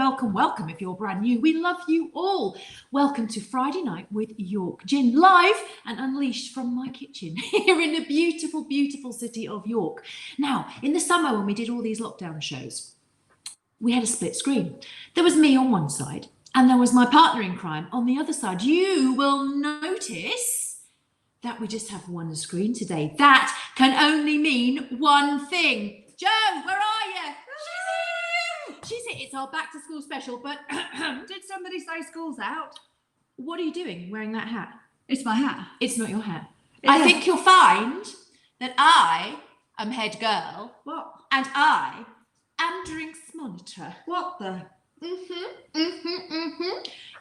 welcome if you're brand new. We love you all. Welcome to Friday Night with York Gin, live and unleashed from my kitchen here in the beautiful, beautiful city of York. Now, in the summer when we did all these lockdown shows, we had a split screen. There was me on one side and there was my partner in crime on the other side. You will notice that we just have one screen today. That can only mean one thing. Jo, where are you? She's here. It's our back to school special, but did somebody say school's out? What are you doing wearing that hat? It's my hat. It's not your hat. I think you'll find that I am head girl. What? And I am drinks monitor. What the?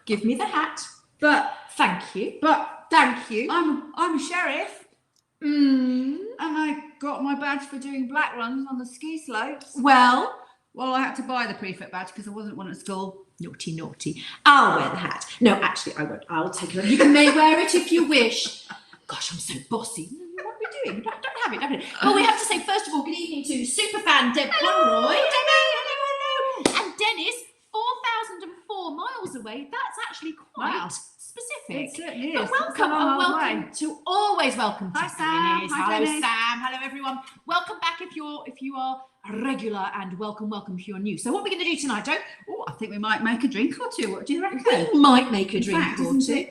Give me the hat. But thank you. But thank you. I'm a sheriff. And I got my badge for doing black runs on the ski slopes. Well, I had to buy the prefect badge because there wasn't one at school. Naughty, naughty. I'll wear the hat. No, actually, I won't. I'll take it. You may wear it if you wish. Gosh, I'm so bossy. What are we doing? Don't have it, don't have it. Well, we have to say, first of all, good evening to superfan Deb Conroy. Hello. And Dennis, 4,004 miles away. That's actually quite specific. It certainly is. But welcome to always welcome to Hi, Sam. Hello, Sam. Hello, everyone. Welcome back if you are a regular, and welcome if you're new. So what are we going to do tonight, Jo? Oh, I think we might make a drink or two. What do you reckon? We might make a drink fact, or two.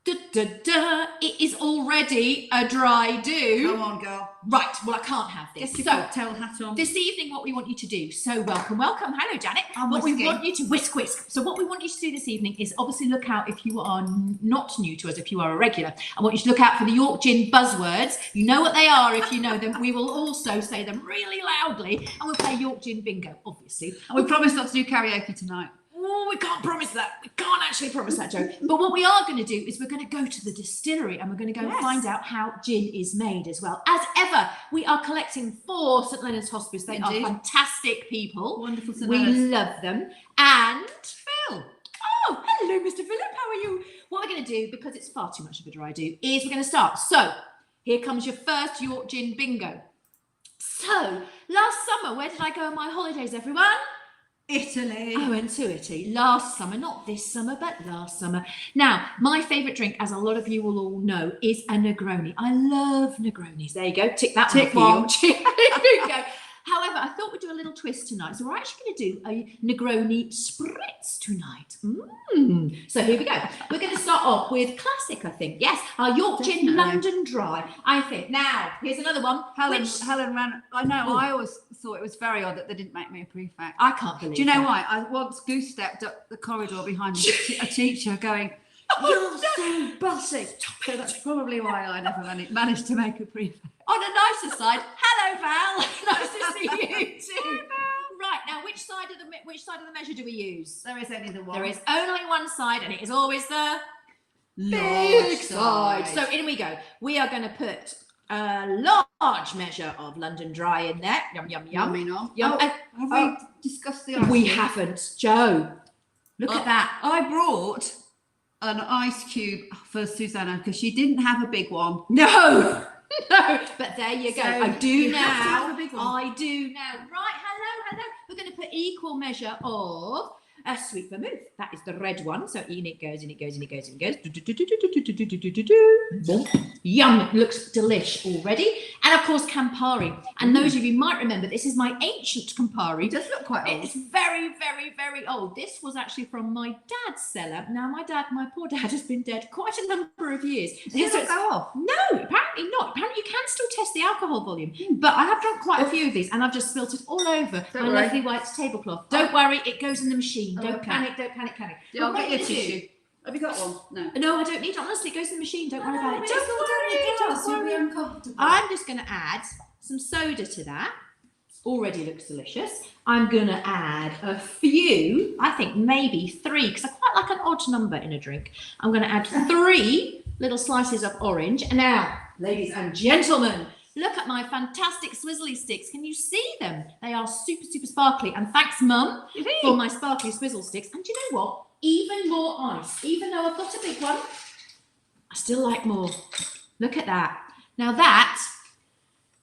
It is already a dry do. Come on, girl. Right, well, I can't have this. Get your cocktail hat on. This evening, what we want you to do, so welcome. Hello, Janet. We want you to whisk. So what we want you to do this evening is obviously look out, if you are not new to us, if you are a regular, I want you to look out for the York Gin buzzwords. You know what they are if you know them. We will also say them really loudly, and we'll play York Gin bingo, obviously. And we promise not to do karaoke tonight. Oh, we can't promise that. We can't actually promise that, Jo. But what we are going to do is we're going to go to the distillery and we're going to go and find out how gin is made as well. As ever, we are collecting for St Leonard's Hospice. They are fantastic people. Wonderful St Leonard's. We love them. And Phil. Oh, hello, Mr. Philip. How are you? What we're going to do, because it's far too much of a dry do, is we're going to start. So here comes your first York Gin bingo. So last summer, where did I go on my holidays, everyone? Italy. I went to Italy last summer, not this summer, but last summer. Now, my favourite drink, as a lot of you will all know, is a Negroni. I love Negronis. There you go. Tick that one. Bingo. However, I thought we'd do a little twist tonight. So we're actually going to do a Negroni Spritz tonight. So here we go. We're going to start off with classic, I think. Yes, our York Gin London Dry, I think. Now, here's another one. Helen ran. I know. I always thought it was very odd that they didn't make me a prefect. I can't believe. Do you know why? I once goose stepped up the corridor behind a teacher, going, "You're so bossy." So that's probably why I never managed to make a prefect. On a nicer side, hello Val. Nice to see you too. Right, now which side of the measure do we use? There is only the one. There is only one side, and it is always the big side. So in we go. We are going to put a large measure of London Dry in there. Yum yum yum. Yum. Have we discussed the ice? We haven't, Jo. Look at that. I brought an ice cube for Susannah because she didn't have a big one. No, but there you go. So I do now. Have a big one. I do now. Right, hello. We're going to put equal measure of a sweet vermouth. That is the red one. So in it goes. Yum, it looks delish already. And of course, Campari. And those of you might remember, this is my ancient Campari. It does look quite old. It's very, very, very old. This was actually from my dad's cellar. Now, my poor dad has been dead quite a number of years. Does it go off? No, apparently not. Apparently you can still test the alcohol volume. But I have drunk quite a few of these and I've just spilt it all over my lovely white tablecloth. Don't worry, it goes in the machine. Don't panic. I'll get your tissue. Have you got one? No, I don't need it. Honestly, it goes in the machine. Don't worry about it. Don't worry. Uncomfortable. I'm just going to add some soda to that. Already looks delicious. I'm going to add a few, I think maybe 3, because I quite like an odd number in a drink. I'm going to add 3 little slices of orange. And now, ladies and gentlemen, look at my fantastic swizzly sticks. Can you see them? They are super, super sparkly. And thanks, Mum, for my sparkly swizzle sticks. And do you know what? Even more ice. Even though I've got a big one, I still like more. Look at that. Now that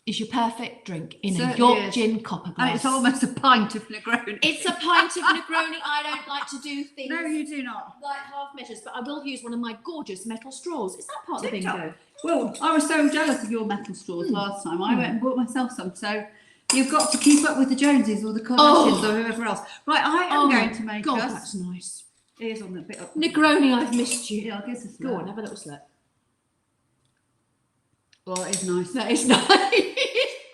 is your perfect drink in a Certainly York is. gin copper glass. And it's almost a pint of Negroni. It's a pint of Negroni. I don't like to do things No, you do not. like half measures, but I will use one of my gorgeous metal straws. Is that part of the bingo? Well, I was so jealous of your metal straws last time. I went and bought myself some. So you've got to keep up with the Joneses or the Kardashians or whoever else. Right, I am going to make us. That's nice. It is on the bit up. Negroni, I've missed you. Yeah, I'll give us a Go slurp. on, have a little slurp. Oh, it is nice. That is nice.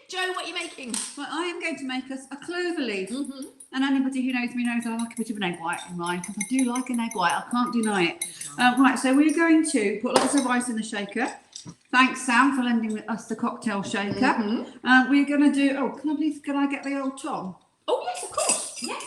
Jo, what are you making? Well, I am going to make us a clover leaf. And anybody who knows me knows I like a bit of an egg white in mine, because I do like an egg white. I can't deny it. Right, so we're going to put lots of ice in the shaker. Thanks, Sam, for lending us the cocktail shaker. We're going to do... Oh, can I get the old Tom? Oh, yes, of course. Yeah.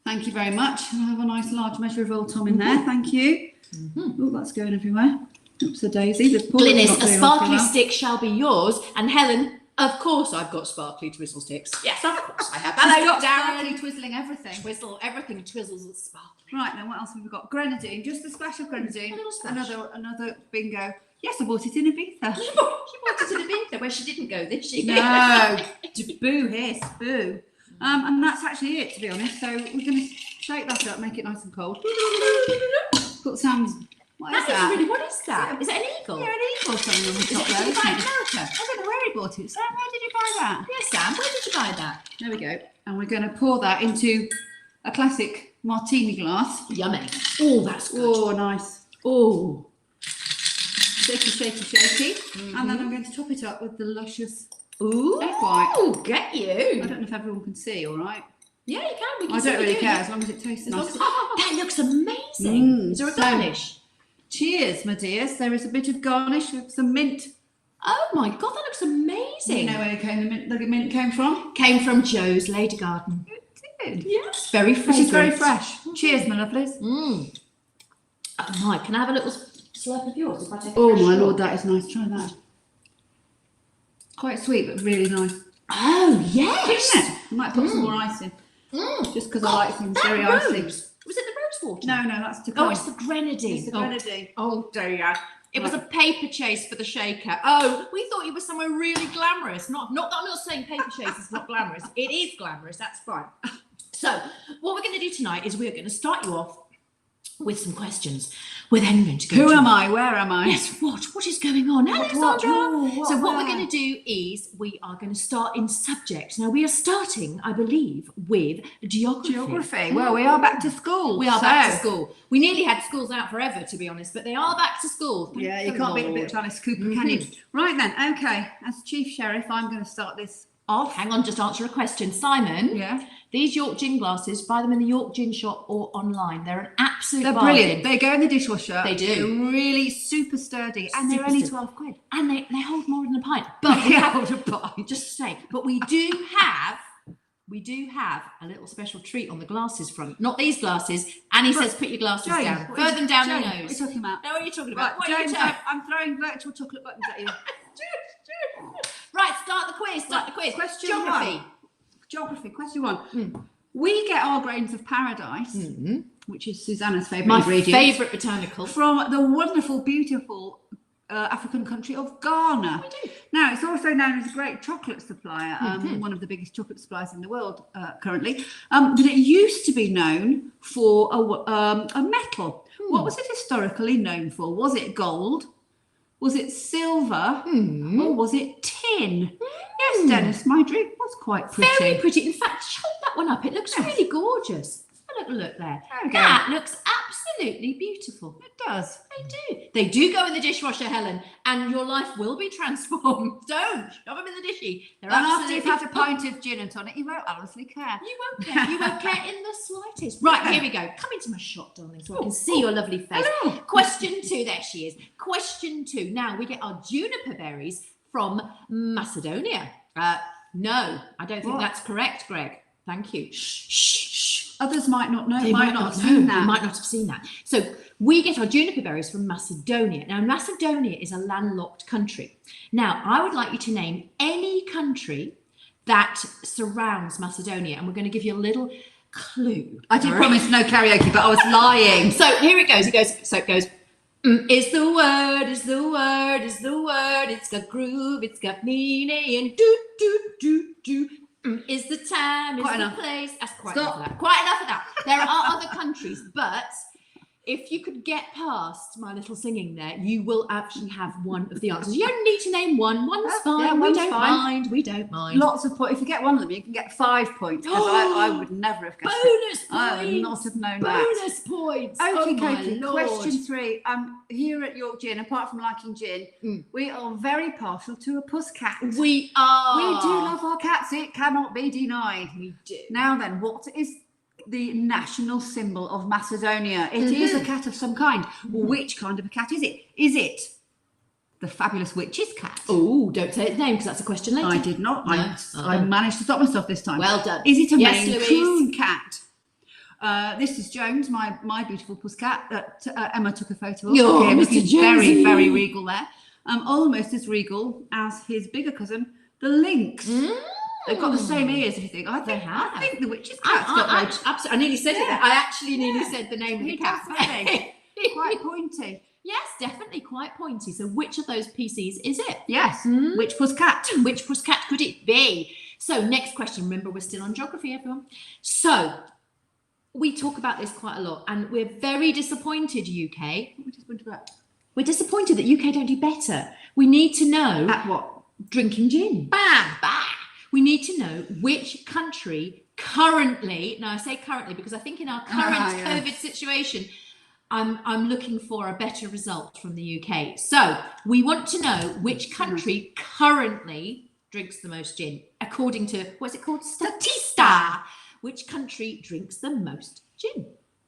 Thank you very much. I'll have a nice large measure of old Tom in there. Thank you. Oh, that's going everywhere. Oops, a daisy. Glynis, a sparkly stick shall be yours. And Helen, of course I've got sparkly twizzle sticks. Yes, of course I have. Hello, Darren. Twizzling everything. Twizzle, everything twizzles and sparkly. Right, then what else have we got? Grenadine, just a splash of grenadine. A little splash. Another bingo. Yes, I bought it in Ibiza. She bought it in Ibiza, where she didn't go this year. No, boo hiss, boo. And that's actually it, to be honest. So we're going to shake that up, make it nice and cold. Put Sam's... What is that? What is that? Is it an eagle? Yeah, an eagle something on the top there, isn't it? I don't know where he bought it. Sam, where did you buy that? Yes, Sam, where did you buy that? There we go. And we're going to pour that into a classic martini glass. Yummy. Oh, that's good. Oh, nice. Oh. Shaky, shaky, shaky. And then I'm going to top it up with the luscious Ooh. egg white. Oh, get you. I don't know if everyone can see, all right? Yeah, you can. We can I see don't you really doing care, it. as long as it tastes As nice. long as- that looks amazing. Is there a garnish? Cheers, my dears. There is a bit of garnish with some mint. Oh my God, that looks amazing. You know where the mint came from? Came from Jo's Lady Garden. It did. Yes, very fresh. Which is very fresh. Cheers, my lovelies. Oh my, can I have a little slurp of yours? If I take Oh a my shot? lord, that is nice. Try that. Quite sweet, but really nice. Oh yes. Isn't it? I might put some more ice in. Just because I like things very icy. Was it the rose water? No, that's to come. Oh, it's the grenadine. It's the grenadine. Oh dear. It was a paper chase for the shaker. Oh, we thought you were somewhere really glamorous. Not that I'm not saying paper chase is not glamorous. It is glamorous, that's fine. So, what we're going to do tonight is we're going to start you off with some questions. We're then going to go Who to- am I? Where am I? Yes, what is going on? Hello, What? Sandra. Ooh, So what where? we're going to do is we are going to start in subject. Now we are starting, I believe, with geography. Geography. Well, we are back to school. We are back to school. We nearly had schools out forever, to be honest, but they are back to school. Thank Yeah, you the can't beat a Lord. bit of Alice Cooper, can you? Right then, okay. As Chief Sheriff, I'm going to start this off. Hang on, just answer a question. Simon, Yeah. these York gin glasses, buy them in the York gin shop or online. They're an absolute They're bargain. brilliant. They go in the dishwasher. They do. They're really super sturdy. And Super they're only sturdy. 12 quid. And they hold more than a pint. But we have Hold a pint. just to say, but we do have a little special treat on the glasses front. Not these glasses. Annie says put your glasses James, down. what Further is- them down James, your What are you nose. talking about? Now what are you talking Right, about? What are you James, talking I'm throwing virtual chocolate buttons at you. Right, start the quiz. Start the quiz. Question Geography. one. Geography. Question one. We get our grains of paradise, which is Susanna's favourite My ingredient, favourite botanical. from the wonderful, beautiful African country of Ghana. We do. Now, it's also known as a great chocolate supplier, one of the biggest chocolate suppliers in the world currently. But it used to be known for a metal. What was it historically known for? Was it gold? Was it silver? Or was it tin? Yes, Dennis, my drink was quite pretty. Very pretty. In fact, hold that one up. It looks really gorgeous. Have a little look there. There we go. That looks absolutely beautiful. It does. They do. They do go in the dishwasher, Helen, and your life will be transformed. Don't shove them in the dishy. They're And after you've had a absolutely- pint of gin and tonic, you won't honestly care. You won't care. You won't care in the slightest. Right, here we go. Come into my shot, darling, so I can see your lovely face. Hello. Question 2. There she is. Question 2. Now we get our juniper berries from Macedonia. No, I don't think What? that's correct, Greg. Thank you. Shh, shh, shh. Others might not know, They might not have know. seen They that. might not have seen that. So we get our juniper berries from Macedonia. Now, Macedonia is a landlocked country. Now, I would like you to name any country that surrounds Macedonia, and we're going to give you a little clue. I did All right? promise no karaoke, but I was lying. So here it goes. So it goes. Is the word, is the word, is the word. It's got groove, it's got meaning, and do. Is the time, is Quite the enough. place. That's quite Stop. enough of that. Quite enough of that. There are other countries, but if you could get past my little singing there, you will actually have one of the answers. You don't need to name one. One's fine. Yeah, we one's don't fine. mind. We don't mind. Lots of points. If you get one of them, you can get 5 points. Because I would never have guessed Bonus it. I would points. not have known that. Bonus points. Okay, Oh my okay. Lord. Question 3. Here at York Gin, apart from liking gin, we are very partial to a puss cat. We are. We do love our cats. It cannot be denied. We do. Now then, what is the national symbol of Macedonia? It is a cat of some kind. Which kind of a cat is it? Is it the fabulous witch's cat? Oh, don't say its name because that's a question later. I did not. No. I managed to stop myself this time. Well done. Is it a Yes, Maine Louise. Coon cat? This is Jones, my beautiful puss cat that Emma took a photo of. Yo, Okay, Mr. he's very, Jonesy. very regal there. Almost as regal as his bigger cousin, the lynx. They've got the same ears, if you think. I think the witch's cat's got those. Absolutely. I nearly said it. I actually nearly said the name of the He cat. does, doesn't he? Quite pointy. Yes, definitely quite pointy. So which of those PCs is it? Yes. Which puss cat? Which puss cat could it be? So next question. Remember, we're still on geography, everyone. So we talk about this quite a lot, and we're very disappointed, UK. We're disappointed that UK don't do better. We need to know At what? drinking gin. Bang, bang. We need to know which country currently, now I say currently because I think in our current COVID situation, I'm looking for a better result from the UK. So we want to know which country currently drinks the most gin, according to, what's it called? Statista. Which country drinks the most gin?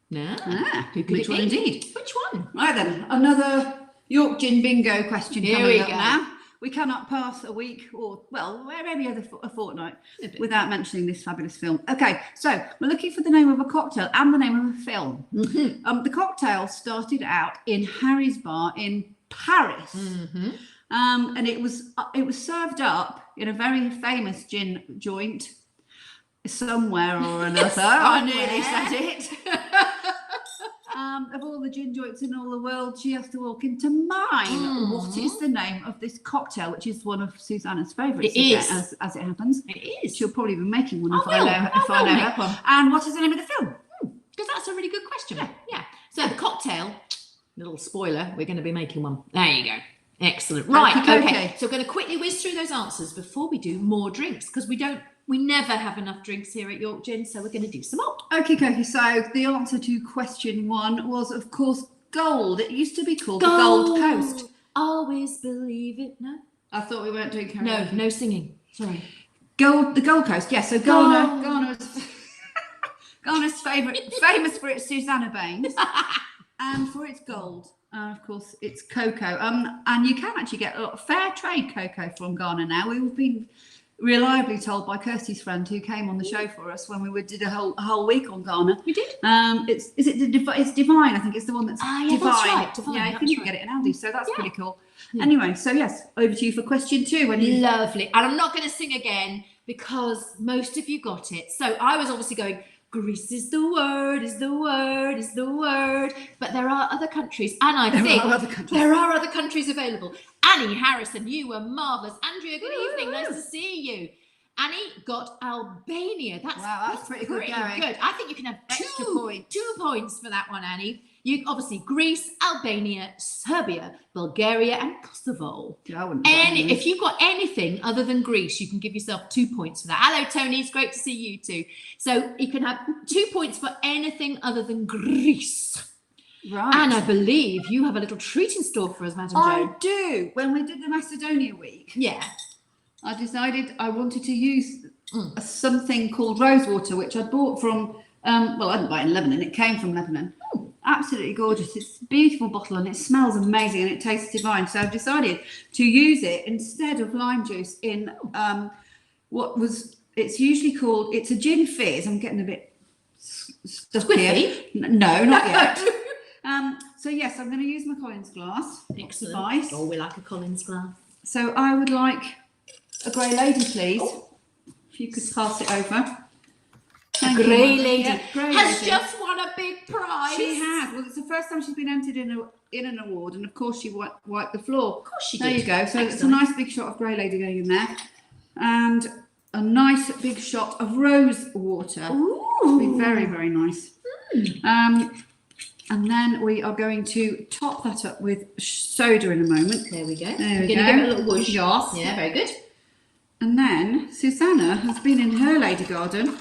Who could Which it one be? indeed? Which one? Right then, another York Gin bingo question Here coming we up go. now. We cannot pass a week or, well, maybe a fortnight without mentioning this fabulous film. Okay, so we're looking for the name of a cocktail and the name of a film. The cocktail started out in Harry's Bar in Paris. And it was served up in a very famous gin joint somewhere or another. I nearly said it. Of all the gin joints in all the world, she has to walk into mine. What is the name of this cocktail, which is one of Susanna's favourites? It is. As it happens. It is. She'll probably be making one I if I will know make her. one. And what is the name of the film? Because that's a really good question. Yeah. So the cocktail, little spoiler, we're going to be making one. There you go. Excellent. Right. Okay. So we're going to quickly whiz through those answers before we do more drinks, because we never have enough drinks here at York Gin, so we're going to do some more. Okay. So the answer to question 1 was, of course, gold. It used to be called the Gold Coast. Always believe it. No. I thought we weren't doing karaoke. No singing. Sorry. The Gold Coast. Yes. So Ghana's famous for its Susanna Baines, and for its gold. Of course, it's cocoa. And you can actually get fair trade cocoa from Ghana now. We've been reliably told by Kirsty's friend who came on the show for us when we did a whole week on Ghana. We did. It's Divine. I think it's the one that's yeah, Divine. that's right, Divine, Yeah, that's you can right. get it in Aldi, so that's pretty cool. Anyway, so yes, over to you for question 2. Lovely. And I'm not going to sing again because most of you got it. So I was obviously going, Greece is the word, is the word, is the word. But there are other countries, and I think there are other countries available. Annie Harrison, you were marvellous. Andrea, good evening. Nice to see you. Annie got Albania. That's pretty good going. good. I think you can have Extra point. 2 points for that one, Annie. You obviously Greece, Albania, Serbia, Bulgaria, and Kosovo. If you've got anything other than Greece, you can give yourself 2 points for that. Hello, Tony. It's great to see you too. So you can have 2 points for anything other than Greece. Right. And I believe you have a little treat in store for us, Madam Jo. I do. When we did the Macedonia week, I decided I wanted to use something called rosewater, which I bought from, I didn't buy it in Lebanon. It came from Lebanon. Absolutely gorgeous. It's a beautiful bottle and it smells amazing and it tastes divine. So I've decided to use it instead of lime juice in it's usually called, it's a gin fizz. I'm getting a bit stuck here. No, not yet. So yes, I'm going to use my Collins glass. Excellent. Device. Oh, we like a Collins glass. So I would like a grey lady, please. If you could pass it over. Grey Lady Yeah, Grey has Lady. just won a big prize. She has. Well, it's the first time she's been entered in an award, and of course she wiped the floor. Of course she There did. you go. So it's a Excellent. nice big shot of Grey Lady going in there, and a nice big shot of rose water. Ooh. Be very, very nice. And then we are going to top that up with soda in a moment. There we go. There we We're go. going to give it a little whoosh. Yes. Yeah, very good. And then Susannah has been in her lady garden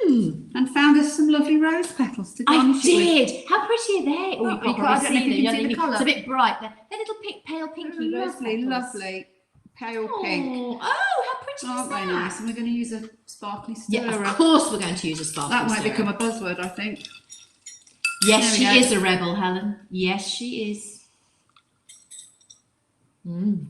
and found us some lovely rose petals to I garnish it with. did. How pretty are they? Oh, you I can't don't know if see you them. can see the colour. It's a bit bright. They're little pale pinky rose Lovely, petals. lovely pale pink. Oh, how pretty Aren't is they that? nice? And we're going to use a sparkly stirrer. Yeah, of course we're going to use a sparkly That might stirrer. become a buzzword, I think. Yes, There she we go. is a rebel, Helen. Yes, she is. Ooh.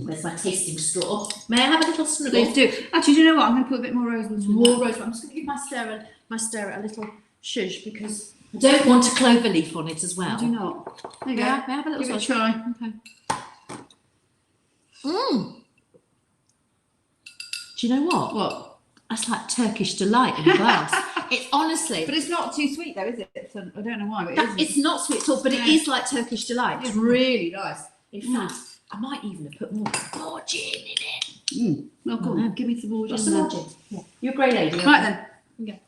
Where's my tasting straw? May I have a little snuggle? Please do. Actually, do you know what? I'm going to put a bit more rose water in More there. rose. I'm just going to give my stirrer a little shush because I don't want a clover leaf on it as well. Do you not? There you Yeah, go. may I have a little Give it a shush? try. Okay. Do you know what? What? That's like Turkish delight in a glass. It's honestly, But it's not too sweet though, is it? So I don't know why, but it that, isn't. it's not sweet at all, but it Yeah. is like Turkish delight. It's really nice. In Mm. fact, I might even have put more gin in it. Well, go Oh, no. on. Give me some more Got gin some there. more gin. Yeah. You're a grey lady. Right then. Okay.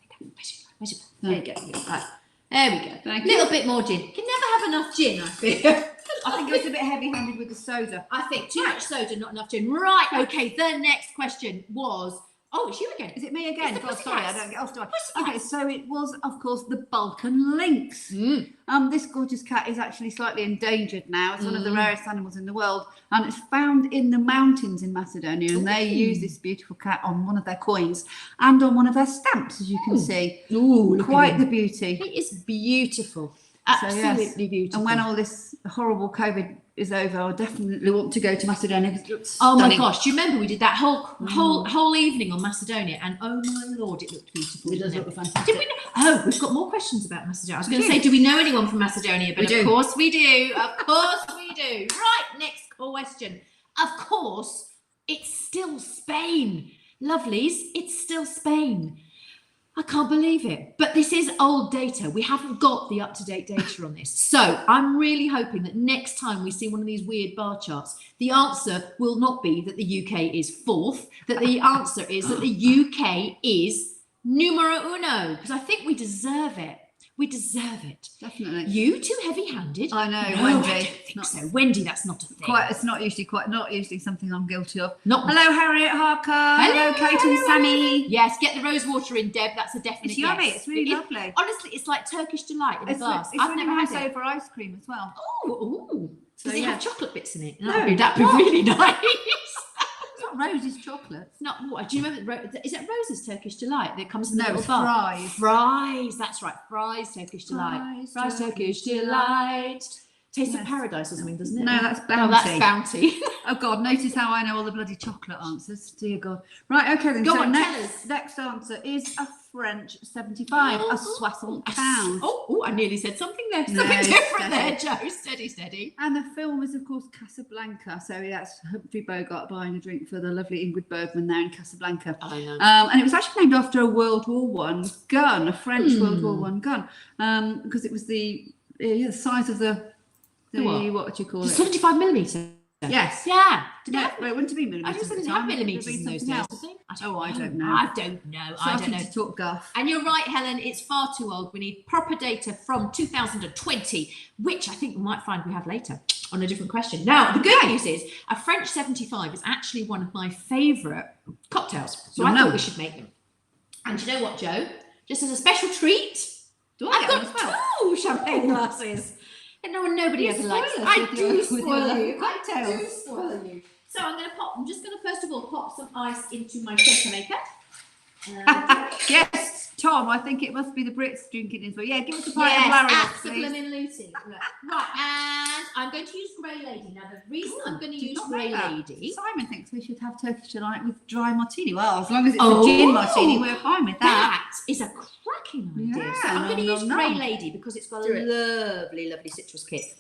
There you go. Right. There we go. Thank A little bit more gin. Can never have enough gin, I feel. I think it was a bit heavy-handed with the soda. I think too much soda, not enough gin. Right. Okay. The next question was. Oh, it's you again. Is it me again? It's the God, sorry, I Pussycats. don't get off. Do I? Pussycats. Okay, so it was, of course, the Balkan lynx. This gorgeous cat is actually slightly endangered now. It's one of the rarest animals in the world, and it's found in the mountains in Macedonia. And they use this beautiful cat on one of their coins and on one of their stamps, as you can see. Ooh, look Quite at the him. beauty. It is beautiful. So, yes. Absolutely beautiful. And when all this horrible COVID is over, I definitely want to go to Macedonia because it looks Oh my stunning. gosh! Do you remember we did that whole evening on Macedonia? And oh my lord, it looked beautiful. It does didn't look fantastic. Did we know? Oh, we've got more questions about Macedonia. I was going to do. say, do we know anyone from Macedonia? But We of do. course we do. Of course we do. Right, next question. Of course, it's still Spain. Lovelies, it's still Spain. I can't believe it. But this is old data. We haven't got the up-to-date data on this. So I'm really hoping that next time we see one of these weird bar charts, the answer will not be that the UK is fourth, that the answer is that the UK is numero uno, because I think we deserve it. We deserve it. Definitely. You too heavy-handed? I know, No, Wendy. I don't think so. Wendy, that's not a thing. It's not usually something I'm guilty of. Not Hello, Harriet Harker. Hello, Kate and Sammy. Yes, get the rose water in, Deb. That's a definite It's yummy. yes. It's really It is- lovely. Honestly, it's like Turkish delight in a glass. It's I've really never nice had it. over ice cream as well. Ooh. So, Does it yeah. have chocolate bits in it? No, That'd be what? really nice. It's not Rose's chocolate. It's not what? Do you remember? Is it Rose's Turkish delight that comes in the No, little it's bar? fries. Fries. That's right. Fries Turkish delight. Fries Turkish delight. Taste of Yes. paradise or something, doesn't it? No, that's Oh, Bounty. that's Bounty. Oh God, notice how I know all the bloody chocolate answers. Dear God. Right, okay then. Go so on, tell us. next answer is a French 75, a Soissons pound. Oh, I nearly said something there. No, Something different there, steady. Joe. Steady, steady. And the film is, of course, Casablanca. So that's Humphrey Bogart buying a drink for the lovely Ingrid Bergman there in Casablanca. I know. And it was actually named after a World War One gun, a French World War One gun, because it was the size of the what would you call it? 75 millimetre. Yes. Yeah. Did No, they have- well, it wouldn't have been I millimetres. just at the didn't have time. It would millimetres been in those something days, else. did they? I don't know. I don't know. I don't Starting know. to talk guff. And you're right, Helen, it's far too old. We need proper data from 2020, which I think we might find we have later on a different question. Now, the good news is a French 75 is actually one of my favourite cocktails. So I thought we should make them. And you know what, Joe? Just as a special treat, Do I I've get one got as well? two champagne glasses. And nobody You ever spoil likes. us I with do your spoil lovely you. I do cocktails. spoil you. So I'm just going to first of all pop some ice into my shaker maker. Yes, Tom, I think it must be the Brits drinking as well. Yeah, give us a pint Yes, of Lariat, please. Absolutely, Lucy. Right, and I'm going to use Grey Lady. Now, the reason I'm going to Did use not Grey know that. Lady, Simon thinks we should have Turkish delight with dry martini. Well, as long as it's Oh. a gin martini, we're fine with that. that is a cracking idea. Yeah, So I'm going to nom, use nom, Grey nom. Lady because it's got Do a it. lovely, lovely citrus kick.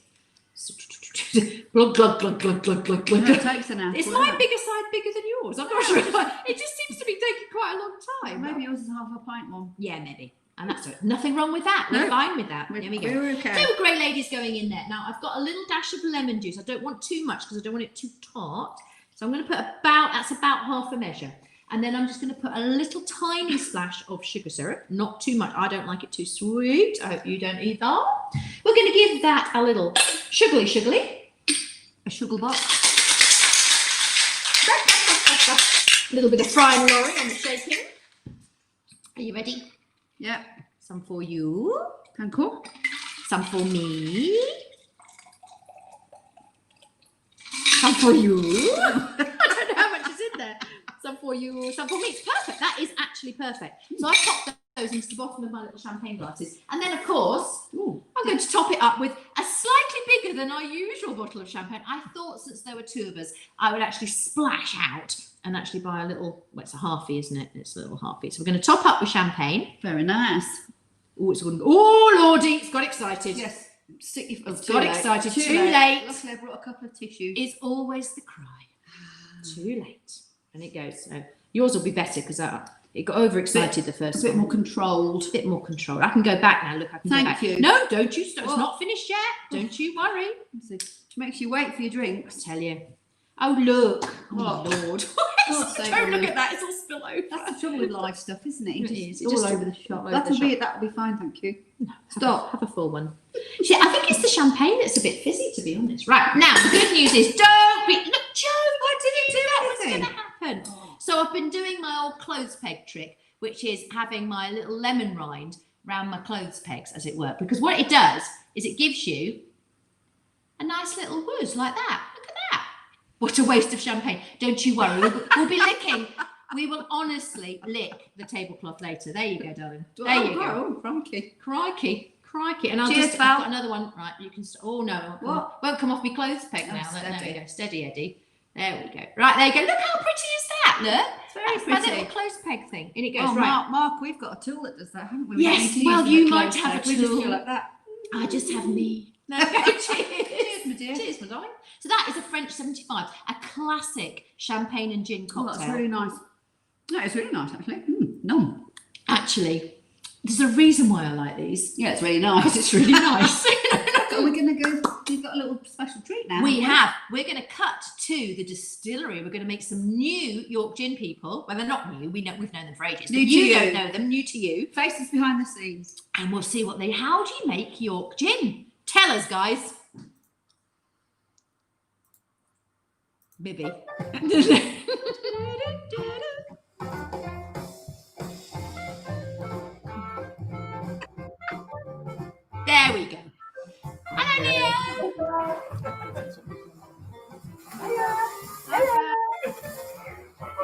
glug, glug, glug, glug, glug, glug, glug. It takes an apple. Is my bigger side bigger than yours? I'm not sure. It just seems to be taking quite a long time. Maybe yours is half a pint one. Yeah, maybe. And that's it. Nothing wrong with that. We're fine with that. There we go. We're okay. 2 grey ladies going in there. Now, I've got a little dash of lemon juice. I don't want too much because I don't want it too tart. So I'm going to put that's about half a measure. And then I'm just going to put a little tiny splash of sugar syrup. Not too much. I don't like it too sweet. I hope you don't either. We're going to give that a little sugary. A sugar box. A little bit of frying Laurie on the shaking. Are you ready? Yeah. Some for you. Thank you. Some for me. Some for you. I don't know how much is in there. Some for you, some for me. It's perfect. That is actually perfect. So I popped those into the bottom of my little champagne glasses. And then, of course, I'm going to top it up with a slightly bigger than our usual bottle of champagne. I thought since there were 2 of us, I would actually splash out and actually buy a little, well, it's a halfie, isn't it? It's a little halfie. So we're going to top up with champagne. Very nice. Oh, it's good. Oh, Lordy, it's got excited. Yes. It's got excited. Too late. late. Luckily, I brought a couple of tissues. Is always the cry. Too late. And it goes. So yours will be better because it got overexcited the first a bit one. more controlled. A bit more controlled. I can go back now. Look, I can go back. Thank you. No, don't you stop. It's not finished yet. Don't you worry. It makes you wait for your drinks. I tell you. Oh, look. What? Oh, Lord. God save Don't look me. at that. It's all spill over. That's the trouble with live stuff, isn't it? It is. It's It's all just over the shop. all over the That'll be fine, thank you. No, Stop. Have a full one. See, I think it's the champagne that's a bit fizzy, to be honest. Right, now, the good news is don't be... Look, Joe, I didn't do that. What's going to happen? So I've been doing my old clothes peg trick, which is having my little lemon rind round my clothes pegs, as it were. Because what it does is it gives you a nice little wood like that. Look at that. What a waste of champagne. Don't you worry. We'll be licking. We will honestly lick the tablecloth later. There you go, darling. There you go. Oh, crikey. Crikey. And I'll Cheers, I've Val. got another one. Right, you can... Oh, no. What? Won't come off my clothes peg Oh, now. steady. There we go. Steady, Eddie. There we go. Right, there you go. Look how pretty is that. Look. It's very That's my pretty. little clothes peg thing. And it goes, Oh, right. Mark, we've got a tool that does that, haven't we? We Yes, don't need to well, use you the might clothes have a peg. We just tool. go like that. I just have me. No, cheers. Cheers, my dear. Cheers, my darling. So that is a French 75, a classic champagne and gin Oh, cocktail. that's really nice. No, it's really nice, actually. No. Actually, there's a reason why I like these. Yeah, it's really nice. Because it's really nice. Are we going to go? We've got a little special treat now. We have. We're going to cut to the distillery. We're going to make some new York gin people. Well, they're not new. We've known them for ages. New But to you you. don't know them. New to you. Faces behind the scenes. And we'll see what how do you make York gin? Tell us, guys. Bibby. There we go. Hello, Leo.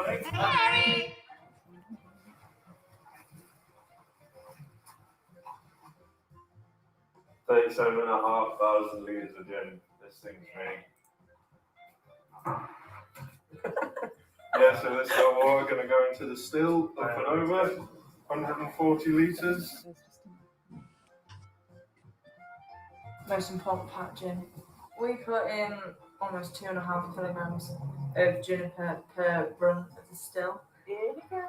Hey, Harry. 37,500 litres of gin. This thing's made. Yeah, so this hot water going to go into the still, up and over, 140 litres. Most important part, gin. We put in almost 2.5 kilograms of gin per run of the still. Here you go.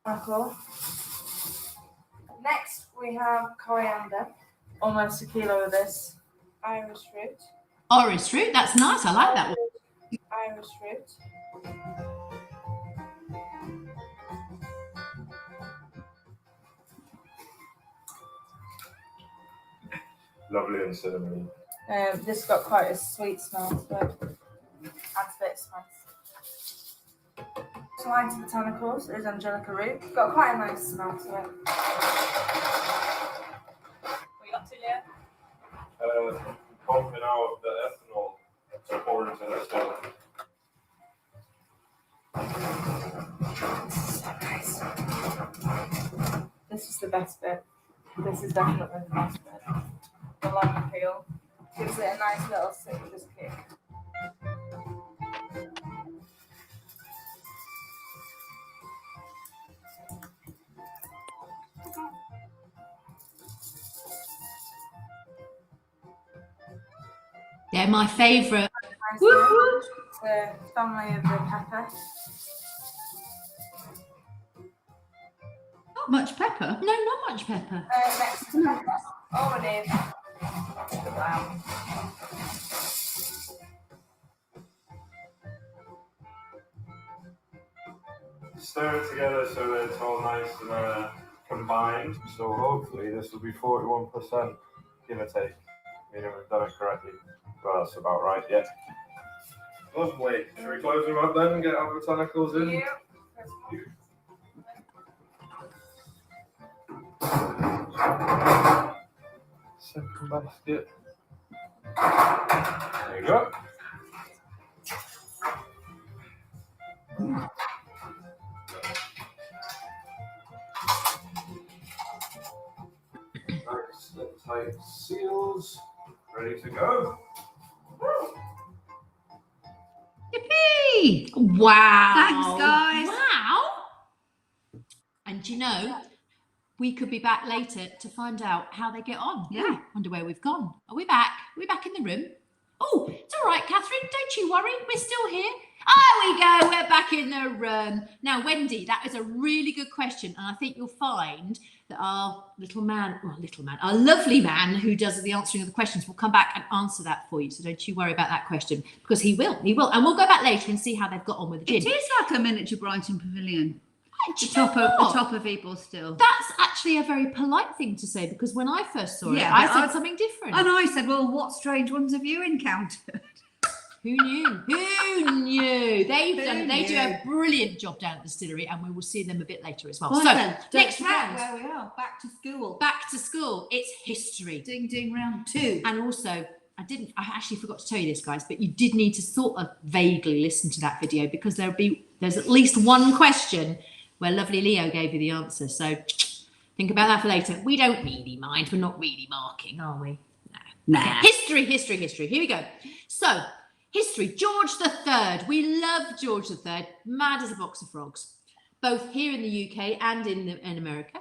Alcohol. Next, we have coriander. Almost a kilo of this. Iris fruit. Orange fruit. That's nice. I like that one. Iris fruit. Lovely and cinnamon. This got quite a sweet smell to it. Adds a bit of spice. Slight botanicals is angelica root. Got quite a nice smell to it. What you got to, Leo? Pumping out the ethanol to pour into the still. So nice. This is the best bit. This is definitely the best bit. The lemon peel gives it a nice little citrus kick. Yeah, my favourite. Nice one. The family of the pepper. Not much pepper. No, not much pepper. Mexican pepper. Oh, it is. Wow. Stir it together so that it's all nice and combined. So hopefully this will be 41%, give or take. Meaning we've done it correctly. Well, that's about right, yeah. Lovely. Should we close them up then and get our botanicals in? Yeah. Second basket. There you go. Nice and tight seals. Ready to go. Yippee! Wow. Thanks, guys. Wow. And you know, we could be back later to find out how they get on. Yeah. Wonder where we've gone. Are we back? Are we back in the room? Oh, it's all right, Catherine. Don't you worry. We're still here. There we go. We're back in the room. Now, Wendy, that is a really good question. And I think you'll find that our our lovely man who does the answering of the questions will come back and answer that for you. So don't you worry about that question, because he will. And we'll go back later and see how they've got on with the gin. It is like a miniature Brighton pavilion. Do The you know what? top of Eagle still. That's actually a very polite thing to say, because when I first saw it, Yeah, I but said something different. And I said, well, what strange ones have you encountered? Who knew? Who knew? They do knew? a brilliant job down at the distillery, and we will see them a bit later as well. Well, so then, next don't forget round, where we are, back to school. back to school. It's history, Ding ding round 2. and also I actually forgot to tell you this, guys, but you did need to sort of vaguely listen to that video, because there's at least one question where lovely Leo gave you the answer. So think about that for later. We don't really mind. We're not really marking, are we? No. Nah. Okay. History. Here we go. So, history. George III. We love George III. Mad as a box of frogs. Both here in the UK and in America.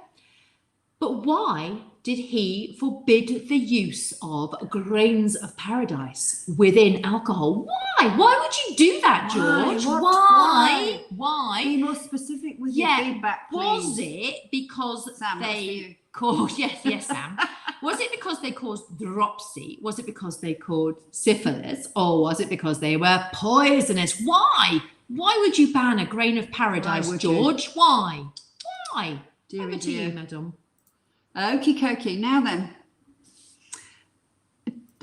But why did he forbid the use of grains of paradise within alcohol? Why? Why would you do that, George? Why? Why? Be more specific with Yeah, your feedback, please. Was it because Sam, that's for you. they caused, yes, Sam. Was it because they caused dropsy? Was it because they caused syphilis? Or was it because they were poisonous? Why? Why would you ban a grain of paradise, would you? George? Why? Why? Dear, Over to dear. you, madam. Okie dokie. Now then.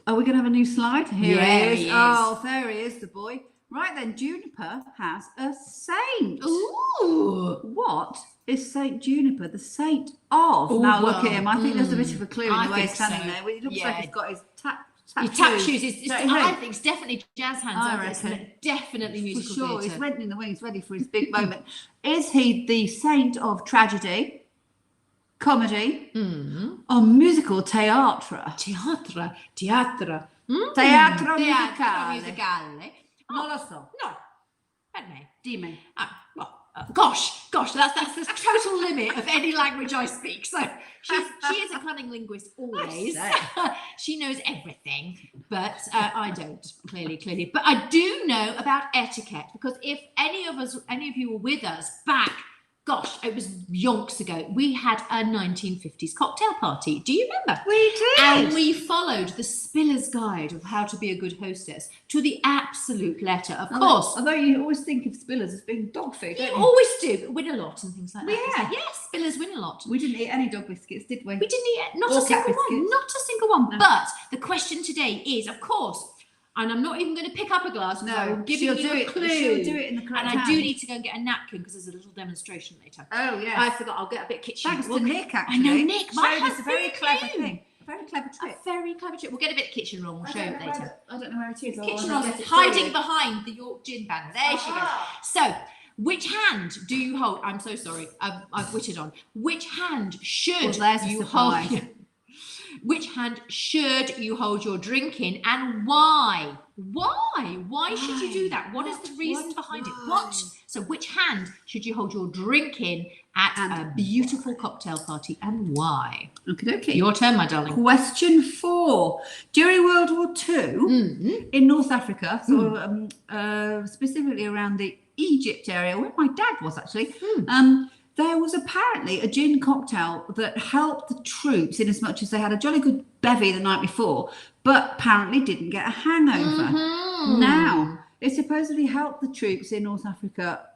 Are we going to have a new slide? Here Yeah, he is. he is. Oh, there he is, the boy. Right then, Juniper has a saint. Ooh. What is Saint Juniper the saint of? Oh, Now look well, at him. I think there's a bit of a clue in I the way think he's standing so. there. Well, it looks Yeah. like he's got his Your tap shoes Don't you I think? think it's definitely jazz hands. I aren't they? reckon. Definitely For musical sure, he's theatre. renting in the wings, ready for his big moment. Is he the saint of tragedy, comedy, or musical theatre? Teatro. Teatro Teatro musicale. musicale. Non lo so. No. Let me. Dimmi. Gosh, that's the total limit of any language I speak. So she is a cunning linguist always. She knows everything, but I don't, clearly. But I do know about etiquette, because if any of you were with us back, gosh, it was yonks ago, we had a 1950s cocktail party. Do you remember? We did. And we followed the Spiller's Guide of how to be a good hostess to the absolute letter. Of course, Although you always think of Spillers as being dog food, you don't you? always do, but win a lot and things like that. Yeah. It's like, yes, Spillers win a lot. We didn't eat any dog biscuits, did we? We didn't eat not Or a single cat one. biscuits. Not a single one. No. But the question today is, of course, and I'm not even going to pick up a glass. No, I'm giving she'll you do a it. clue. She'll do it in the correct And I do hand. need to go and get a napkin, because there's a little demonstration later. Oh yeah. I forgot. I'll get a bit kitchen. Thanks We'll- to Nick, actually. I know Nick. My showed us a very husband clever knew. thing. A very clever A trick. very clever trick. We'll get a bit of kitchen roll. We'll show it later. I don't know where it is. Kitchen roll is hiding behind the York gin band. There she goes. So, which hand do you hold? I'm so sorry. I've witted on. Which hand should Well, there's a you surprise. hold? Which hand should you hold your drink in, and why? Why? Why should you do that? What is the reason behind it? What? So, which hand should you hold your drink in, at And a beautiful cocktail party, and why? Okay. Your turn, my darling. Question 4. During World War II, in North Africa, specifically around the Egypt area, where my dad was actually, there was apparently a gin cocktail that helped the troops in as much as they had a jolly good bevy the night before, but apparently didn't get a hangover. Now, it supposedly helped the troops in North Africa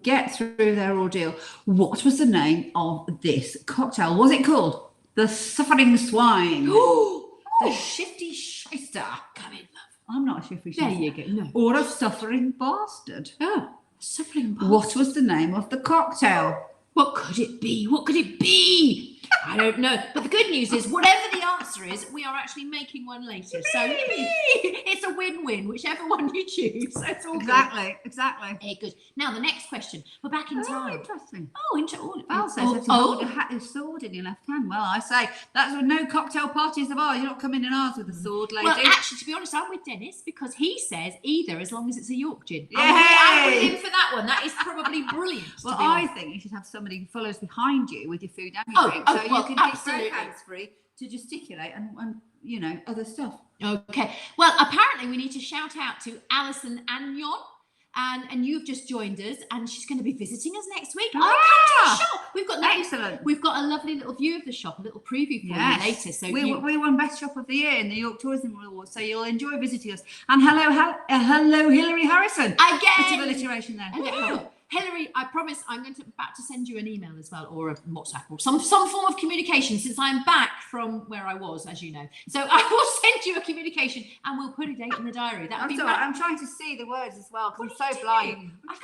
get through their ordeal. What was the name of this cocktail? Was it called the Suffering Swine? The Shifty Shyster? Come in, love. I'm not a shifty shyster. There you go. No. Or a Suffering Bastard? Oh, suffering bastard. What was the name of the cocktail? What could it be? What could it be? I don't know. But the good news is, whatever the answer is, we are actually making one later. So it's a win-win, whichever one you choose. So it's all Exactly. good. Good. Now, the next question. We're back in time. Interesting. Oh, interesting. Val says to hold a sword in your left hand. Well, I say that's with no cocktail parties of ours. You're not coming in ours with a sword, lady. Well, actually, to be honest, I'm with Dennis because he says either, as long as it's a York gin. Yay! I'm with him for that one. That is probably brilliant. Well, I think you should have somebody who follows behind you with your food and your drink, so you can absolutely. be hands-free to gesticulate and you know, other stuff. Okay. Well, apparently we need to shout out to Alison Agnon. And you've just joined us, and she's going to be visiting us next week. Come to the shop. We've got a lovely little view of the shop, a little preview for you later. So we won Best Shop of the Year in the York Tourism Awards, so you'll enjoy visiting us. And hello, Hilary Harrison. Again. Bit of alliteration there. Hello. Hilary, I promise I'm about to send you an email as well, or a WhatsApp, or some form of communication, since I'm back from where I was, as you know. So I will send you a communication, and we'll put a date in the diary. That would be right. I'm trying to see the words as well, because I'm so blind. I can't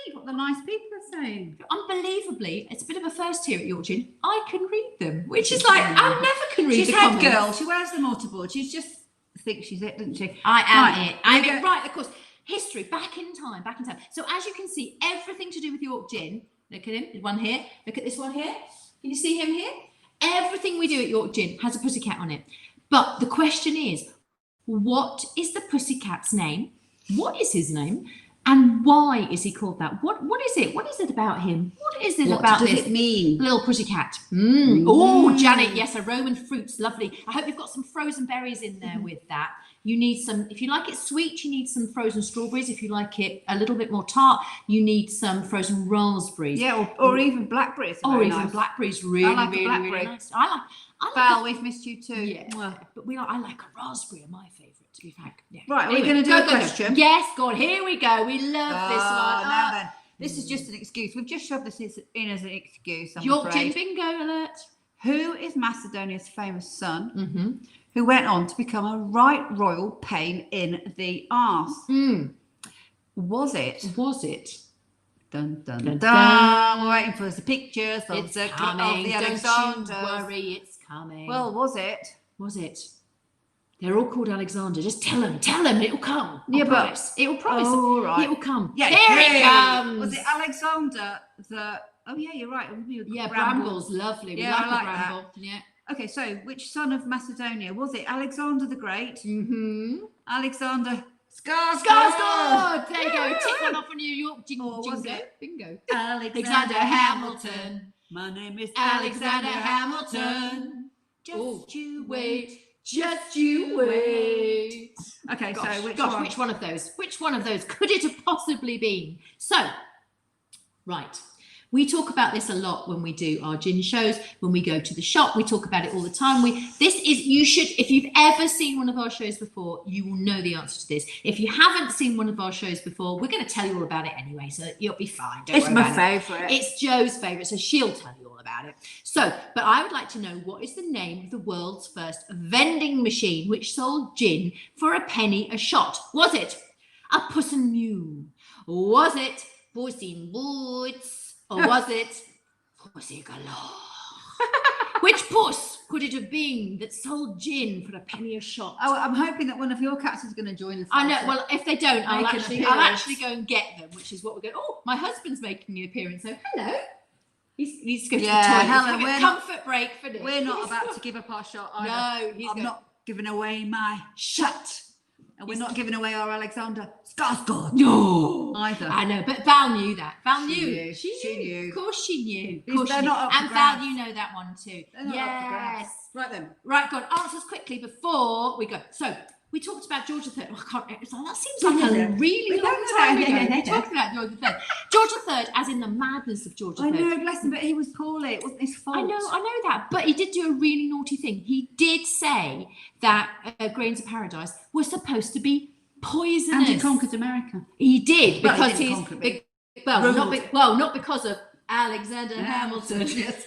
read what the nice people are saying. Unbelievably, it's a bit of a first here at York Gin. I can read them, which is like, I never can read She's the head comments. girl. She wears the mortarboard. She just thinks she's it, doesn't she? I am Right. it. I'm it. Right, of course. History, back in time. So as you can see, everything to do with York Gin, look at him, there's one here, look at this one here, can you see him here? Everything we do at York Gin has a pussycat on it. But the question is, what is the pussycat's name? What is his name? And why is he called that? What is it? What is it about him? What is it about this? What does it mean? Little pussycat. Oh, Janet, yes, aroman fruits, lovely. I hope you've got some frozen berries in there with that. You need some, if you like it sweet, you need some frozen strawberries. If you like it a little bit more tart, you need some frozen raspberries. Yeah, or even blackberries. Or even blackberries, really nice. I like Val, we've missed you too. Yeah, but I like a raspberry, my favourite, to be frank. Yeah. Right, anyway, we're going to do a question. Yes, God, here we go. We love this one. Now then, this is just an excuse. We've just shoved this in as an excuse, I'm York Gin afraid. bingo alert. Who is Macedonia's famous son who went on to become a right royal pain in the arse? Was it? Dun, dun, dun, dun. We're waiting for the pictures of the Alexanders. Don't you worry, it's coming. Well, was it? Was it? They're all called Alexander. Just tell them, it'll come. Yeah, but it will promise. Oh, right. It will come. Yeah, here it comes. Was it Alexander the? Oh yeah, you're right. Brambles, lovely. Yeah, we like I like a bramble. Yeah. Okay, so which son of Macedonia was it? Alexander the Great. Alexander Skarsgård. There you go. Tick one off on New York. Was it? Bingo. Alexander Hamilton. My name is Alexander Hamilton. Just you wait. Just you wait. Okay, Gosh, so which one of those? Which one of those could it have possibly been? So, right. We talk about this a lot when we do our gin shows, when we go to the shop, we talk about it all the time. You should, if you've ever seen one of our shows before, you will know the answer to this. If you haven't seen one of our shows before, we're going to tell you all about it anyway, so you'll be fine. It's my favourite. It's Jo's favourite, so she'll tell you all about it. So, but I would like to know, what is the name of the world's first vending machine which sold gin for a penny a shot? Was it a Puss and Mew? Was it Puss in Boots? Or was it Pussy Galore? Which puss could it have been that sold gin for a penny a shot? Oh, I'm hoping that one of your cats is going to join us. I know. Well, if they don't, I'll appearance. actually go and get them, which is what we're going. Oh, my husband's making an appearance. So hello. He's going to the toilet. Hello. Comfort break for Nick. We're not about to give up our shot either. No, I'm not giving away my shot. And we're not giving away our Alexander Skarsgård. No, Either. I know, but Val knew that. Val She knew. knew. She knew. Of course she knew. Of These- course they're she knew. not up for And Val, grabs. you know that one too. They're not up for grabs. Yes. Right then. Right, go on. Answers quickly before we go. So we talked about George III. Oh, I can't. It's like, that seems like a really long time ago. We talked about George III. George III, as in the madness of George III. I know, bless him, but he was poorly. It wasn't his fault. I know that. But he did do a really naughty thing. He did say that grains of paradise were supposed to be poisonous. And he conquered America. He did Well, because he he's didn't conquer it. not because of Alexander Hamilton. Yes.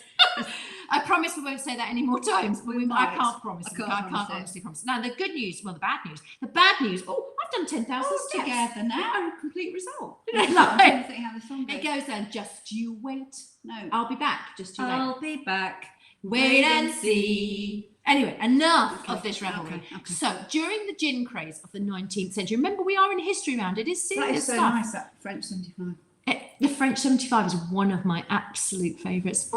I promise we won't say that any more times. But I might. can't promise. I can't I promise can't it. honestly promise. Now the good news, well, the bad news. The bad news. Oh, I've done 10,000 All steps. together now. A complete result. I'm trying to think how the song It goes. goes then. Just you wait. No. I'll be back. Just you wait. I'll be back. Wait and see. Anyway, enough Okay, of this revelry. okay. So, during the gin craze of the 19th century, remember we are in history round. It is That serious is so stuff. nice, that French 75. The French 75 is one of my absolute favourites.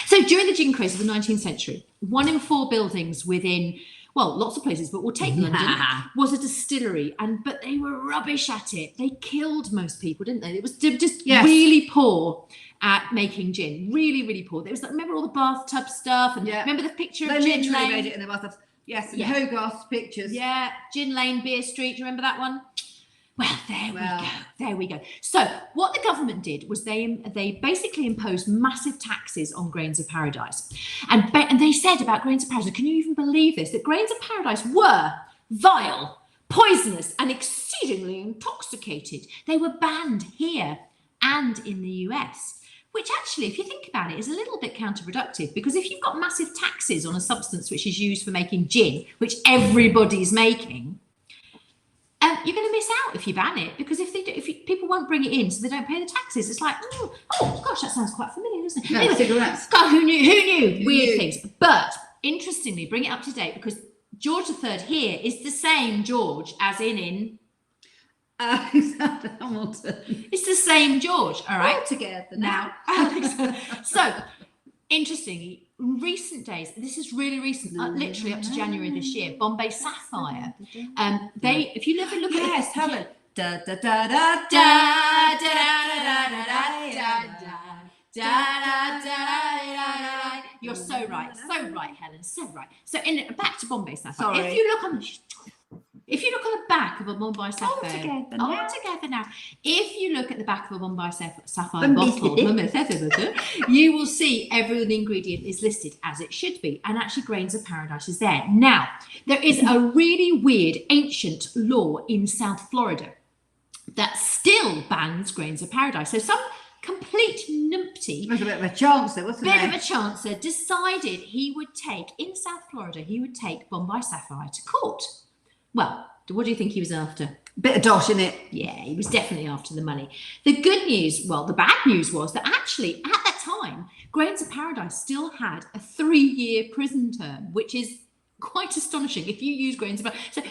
So, during the gin craze of the 19th century, 1 in 4 buildings within, well, lots of places, but we'll take London, was a distillery. But they were rubbish at it. They killed most people, didn't they? It was just Yes. really poor at making gin. Really, really poor. There was like, remember all the bathtub stuff? And Yeah. remember the picture They of Gin literally Lane? made it in the bathtubs. Yes, and Yeah. Hogarth's pictures. Yeah, Gin Lane, Beer Street. Do you remember that one? Well, there we Well. go. There we go. So, what the government did was they basically imposed massive taxes on grains of paradise, and they said about grains of paradise. Can you even believe this? That grains of paradise were vile, poisonous, and exceedingly intoxicated. They were banned here and in the US. Which actually, if you think about it, is a little bit counterproductive, because if you've got massive taxes on a substance which is used for making gin, which everybody's making, you're going to miss out if you ban it, because people won't bring it in, so they don't pay the taxes. It's like, oh gosh, that sounds quite familiar, doesn't it? No, Anyway, cigarettes. God, who knew? Who Weird knew? things. But interestingly, bring it up to date, because George III here is the same George as in. Alexander Hamilton. It's the same George, all right? All together Now, now. so interestingly, recent days, this is really recent, literally up to January this year, Bombay Sapphire. If you look at Yes, the, have it. Da da da da da, da da, da, da, da, da. You're so right, Helen, so right. So back to Bombay Sapphire. Sorry. If you look on the back of a Bombay Sapphire, together all now. together now. If you look at the back of a Bombay Sapphire bottle, you will see every ingredient is listed as it should be, and actually grains of paradise is there. Now, there is a really weird ancient law in South Florida that still bans grains of paradise. So some complete numpty, There's a bit of a chance there, wasn't bit there? of a chancer, decided he would take Bombay Sapphire to court. Well, what do you think he was after? Bit of dosh in it. Yeah, he was definitely after the money. The bad news was that actually at that time, Grains of Paradise still had a 3-year prison term, which is quite astonishing if you use Grains of Paradise. So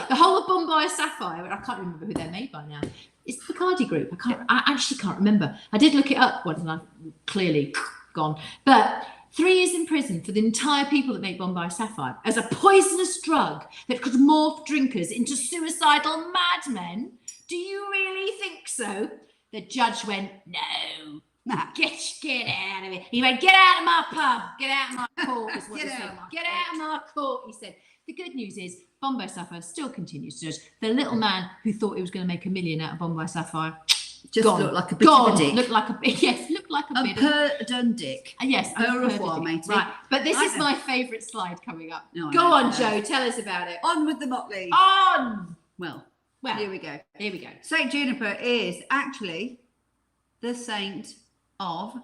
the whole of Bombay Sapphire, I can't remember who they're made by now. It's the Bacardi Group. I actually can't remember. I did look it up once and I've clearly gone. But 3 years in prison for the entire people that make Bombay Sapphire as a poisonous drug that could morph drinkers into suicidal madmen. Do you really think so? The judge went, no. Nah. Get out of it. He went, get out of my pub. Get out of my court. Is what Get he said. out of my Get out of my court, he said. The good news is Bombay Sapphire still continues to judge. The little man who thought he was going to make $1 million out of Bombay Sapphire, Just gone. looked like a bit of a dick. Looked like a bit of Perdon dick. yes. Au a revoir, perdon. matey. Right, but this Right is then. my favourite slide coming up. No, I Go know. on, Joe. Tell us about it. On with the motley. On. Well, Well, here we go. here we go. Saint Juniper is actually the saint of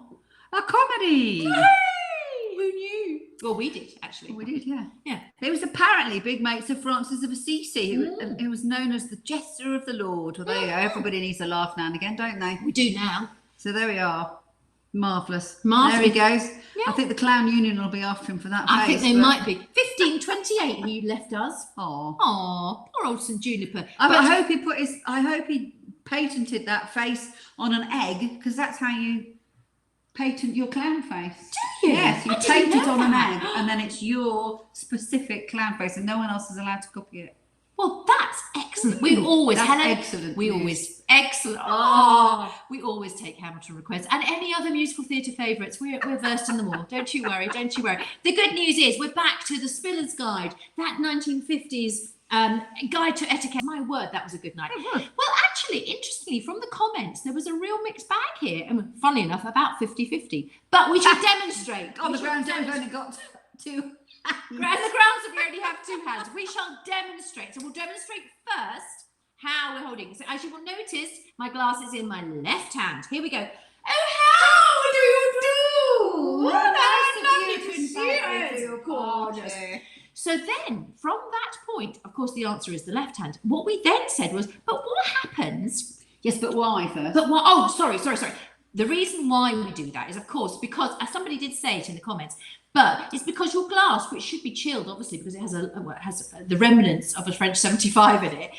a comedy. Hey, who knew? Well, we did actually. Oh, we did, yeah. Yeah. He was apparently big mates of Francis of Assisi, who was known as the Jester of the Lord. Well, there you go. Everybody needs a laugh now and again, don't they? We do now. So there we are. Marvellous. Marvellous. There he goes. Yeah. I think the Clown Union will be after him for that I think face, they but- might be. 1528 he left us. Aw. Aw, poor old St Juniper. I hope he patented that face on an egg, because that's how you patent your clown face. Do you? Yes, you I didn't paint it know on an that. egg, and then it's your specific clown face, and no one else is allowed to copy it. Well, that's excellent. Excellent. We always, That's Helen, excellent. we news. always, excellent. Oh, we always take Hamilton requests and any other musical theatre favourites. We're versed in them all. Don't you worry. Don't you worry. The good news is we're back to the Spiller's Guide, that 1950s guide to etiquette. My word, that was a good night. It was. Well, actually, interestingly, from the comments, there was a real mixed bag here. And funnily enough, about 50-50. But we should demonstrate. On We the shall grounds that we've demonstrate. only got two. And the grounds that we only have two hands. We shall demonstrate. So we'll demonstrate first how we're holding. So as you will notice, my glass is in my left hand. Here we go. Oh, how do you do? What What nice nice of of you to you to see invite me to us. your Gorgeous. party. So then, from that point, of course, the answer is the left hand. What we then said was, but what happens? Yes, but why first? But what? Oh, sorry. The reason why we do that is, of course, because as somebody did say it in the comments, but it's because your glass, which should be chilled, obviously, because it has the remnants of a French 75 in it,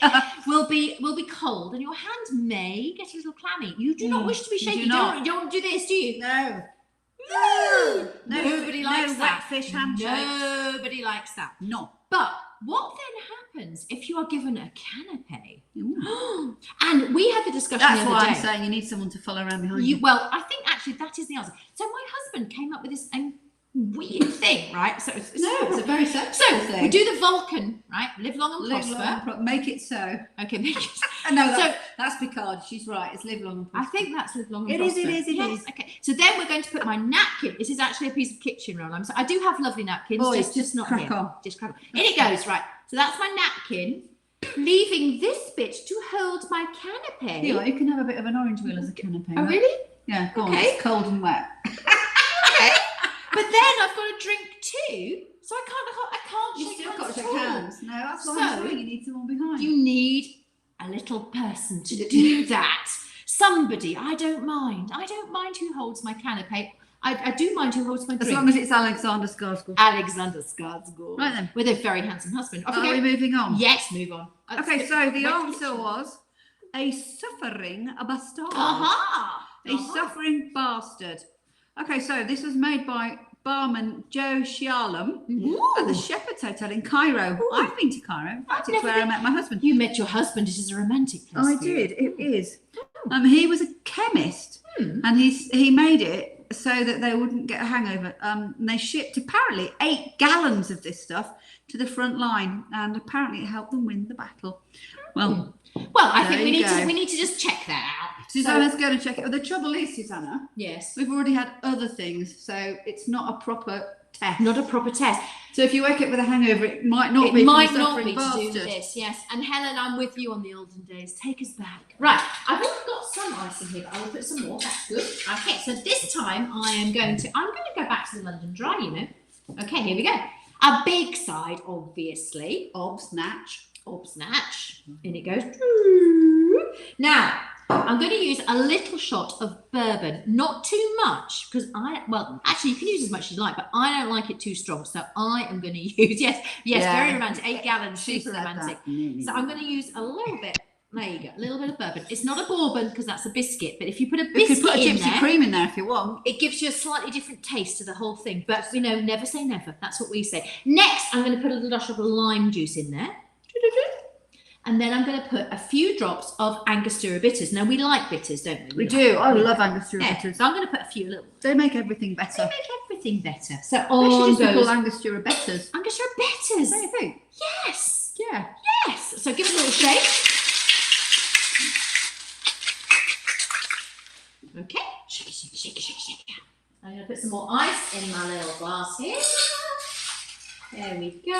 will be cold, and your hand may get a little clammy. You do not wish to be You do shaky. not. You don't want to do this, do you? No. Nobody likes no that. wet fish handshakes. Nobody likes that. No. But what then happens if you are given a canapé? Ooh. And we had the discussion That's the other why day. I'm saying you need someone to follow around behind you. Well, I think actually that is the answer. So my husband came up with this weird thing, right? So it's a very sensible thing. we do the Vulcan, right? Live long and Live prosper. long and make it so. Okay, make it. No, So- that's Picard. She's right. It's live long and prosper. I think that's live long and It is, prosper. it is, it Yes, is. Okay, so then we're going to put my napkin. This is actually a piece of kitchen roll. So I do have lovely napkins. Oh, just not crack here. on. Just crack on. In it goes, right. So that's my napkin, leaving this bit to hold my canapé. Yeah, you can have a bit of an orange wheel as a canapé. Oh, right? really? Yeah, go on. Okay. It's cold and wet. Okay. But then I've got a drink too, so I can't You shake still hands got to at shake all. hands. No, that's why So, I'm saying you need someone behind. You need a little person to do that. Somebody. I don't mind. I don't mind who holds my canapé. I do mind who holds my As drink. long as it's Alexander Skarsgård. Alexander Skarsgård. Right then. With a very handsome husband. Off Are we we go. moving on? Yes, move on. Okay, so the Wait, answer was a suffering bastard. Aha! A suffering bastard. Okay, so this was made by barman Joe Shalom at the Shepherd's Hotel in Cairo. Ooh. I've been to Cairo. In fact, it's never where I been. met my husband. You met your husband. It is a romantic place. I for you. did. It is. He was a chemist, and he made it so that they wouldn't get a hangover. And they shipped apparently 8 gallons of this stuff to the front line, and apparently it helped them win the battle. Well, Well, I think There we you need to go. we need to just check that out. Susanna's going to check it. The trouble is, Susanna, Yes. we've already had other things, so it's not a proper test. Not a proper test. So if you wake up with a hangover, it might not be It from might the not suffering be to do with bastard. this, yes. And Helen, I'm with you on the olden days. Take us back. Right, I've already got some ice in here, but I will put some more. That's good. Okay, so this time I'm going to go back to the London Dry, you know. Okay, here we go. A big side, obviously. Obsnatch. Obsnatch. In it goes. Now, I'm going to use a little shot of bourbon, not too much, because actually you can use as much as you like, but I don't like it too strong, so I am going to use, yes, Yeah. very romantic, 8 gallons, She super said romantic. that. So I'm going to use a little bit, there you go, a little bit of bourbon. It's not a bourbon because that's a biscuit, but if you put a You biscuit could put a in gypsy there, cream in there if you want. it gives you a slightly different taste to the whole thing, but never say never, that's what we say. Next, I'm going to put a little dash of lime juice in there. And then I'm going to put a few drops of Angostura bitters. Now, we like bitters, don't we? We do. I love Angostura Yeah, bitters. so I'm going to put a few little. They make everything They better. make everything better. So They on should just be goes called Angostura bitters. Angostura bitters. Don't you think? Yes, Yeah. yes. So give it a little shake. Okay, shake it, shake it, shake it, shake it, shake it. I'm going to put some more ice in my little glass here. There we go.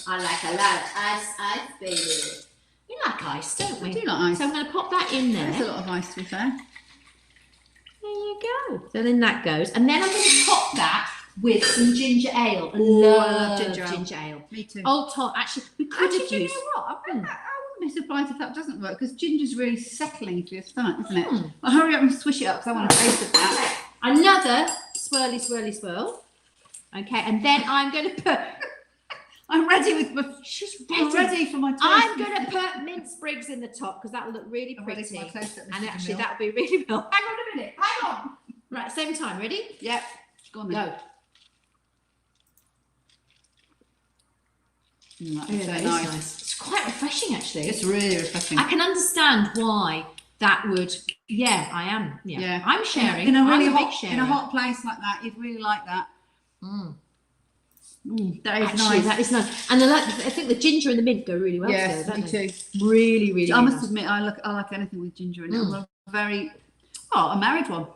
I like a lot of ice, baby. We like ice, don't we? I do like ice. So I'm going to pop that in there. There's a lot of ice, to be fair. There you go. So then that goes. And then I'm going to top that with some ginger ale. Love ginger ale. Me too. Old top. Actually, we could have Actually, do you used. know what? I wouldn't be surprised if that doesn't work, because ginger's really settling for your stomach, isn't it? Hmm. Well, hurry up and swish it up, because I want to taste of that. Another swirly, swirly, swirl. Okay, and then I'm going to put. I'm ready with my... She's I'm ready for my toast. I'm going to put mint sprigs in the top because that will look really I'm ready pretty. for my toast at And Mrs. actually, DeMille. that will be really well. Hang on a minute. Hang on. Right, same time. Ready? Yep. Go on then. Go. Mm, Yeah, that's so that is nice. nice. It's quite refreshing, actually. It's really refreshing. I can understand why that would. Yeah, I am. Yeah, I'm sharing. In a really I'm a big hot, sharer. in a hot place like that, you'd really like that. That is Actually, nice. that is nice. And I think the ginger and the mint go really well Yes, together, me don't they? too. Really, really. I must nice. admit, I like anything with ginger in it. I'm a married one.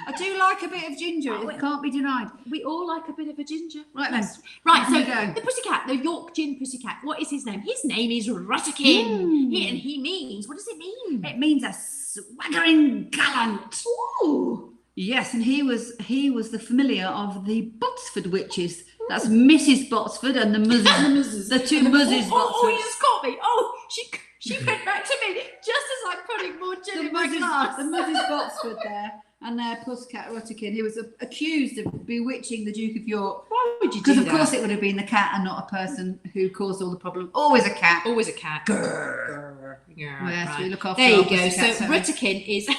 I do like a bit of ginger. It can't be denied. We all like a bit of a ginger. Right then. Right, so go. the pussycat, the York Gin pussycat, what is his name? His name is Rutterkin. He means, what does it mean? It means a swaggering gallant. Ooh. Yes, and he was the familiar of the Botsford witches. That's Mrs. Botsford and the Muzzes. The two Muzzes Botsford. Oh, you just got me. Oh, she went back to me just as I'm putting more gin in my glass. The Muzzes Botsford there. And their pussycat Rutterkin, who was accused of bewitching the Duke of York. Why would you do Because that? of course it would have been the cat and not a person who caused all the problem. Always a cat. Always a cat. Grrr. Yeah, Yes, right. we look after There you our go. pussycats, So don't we? Rutterkin is.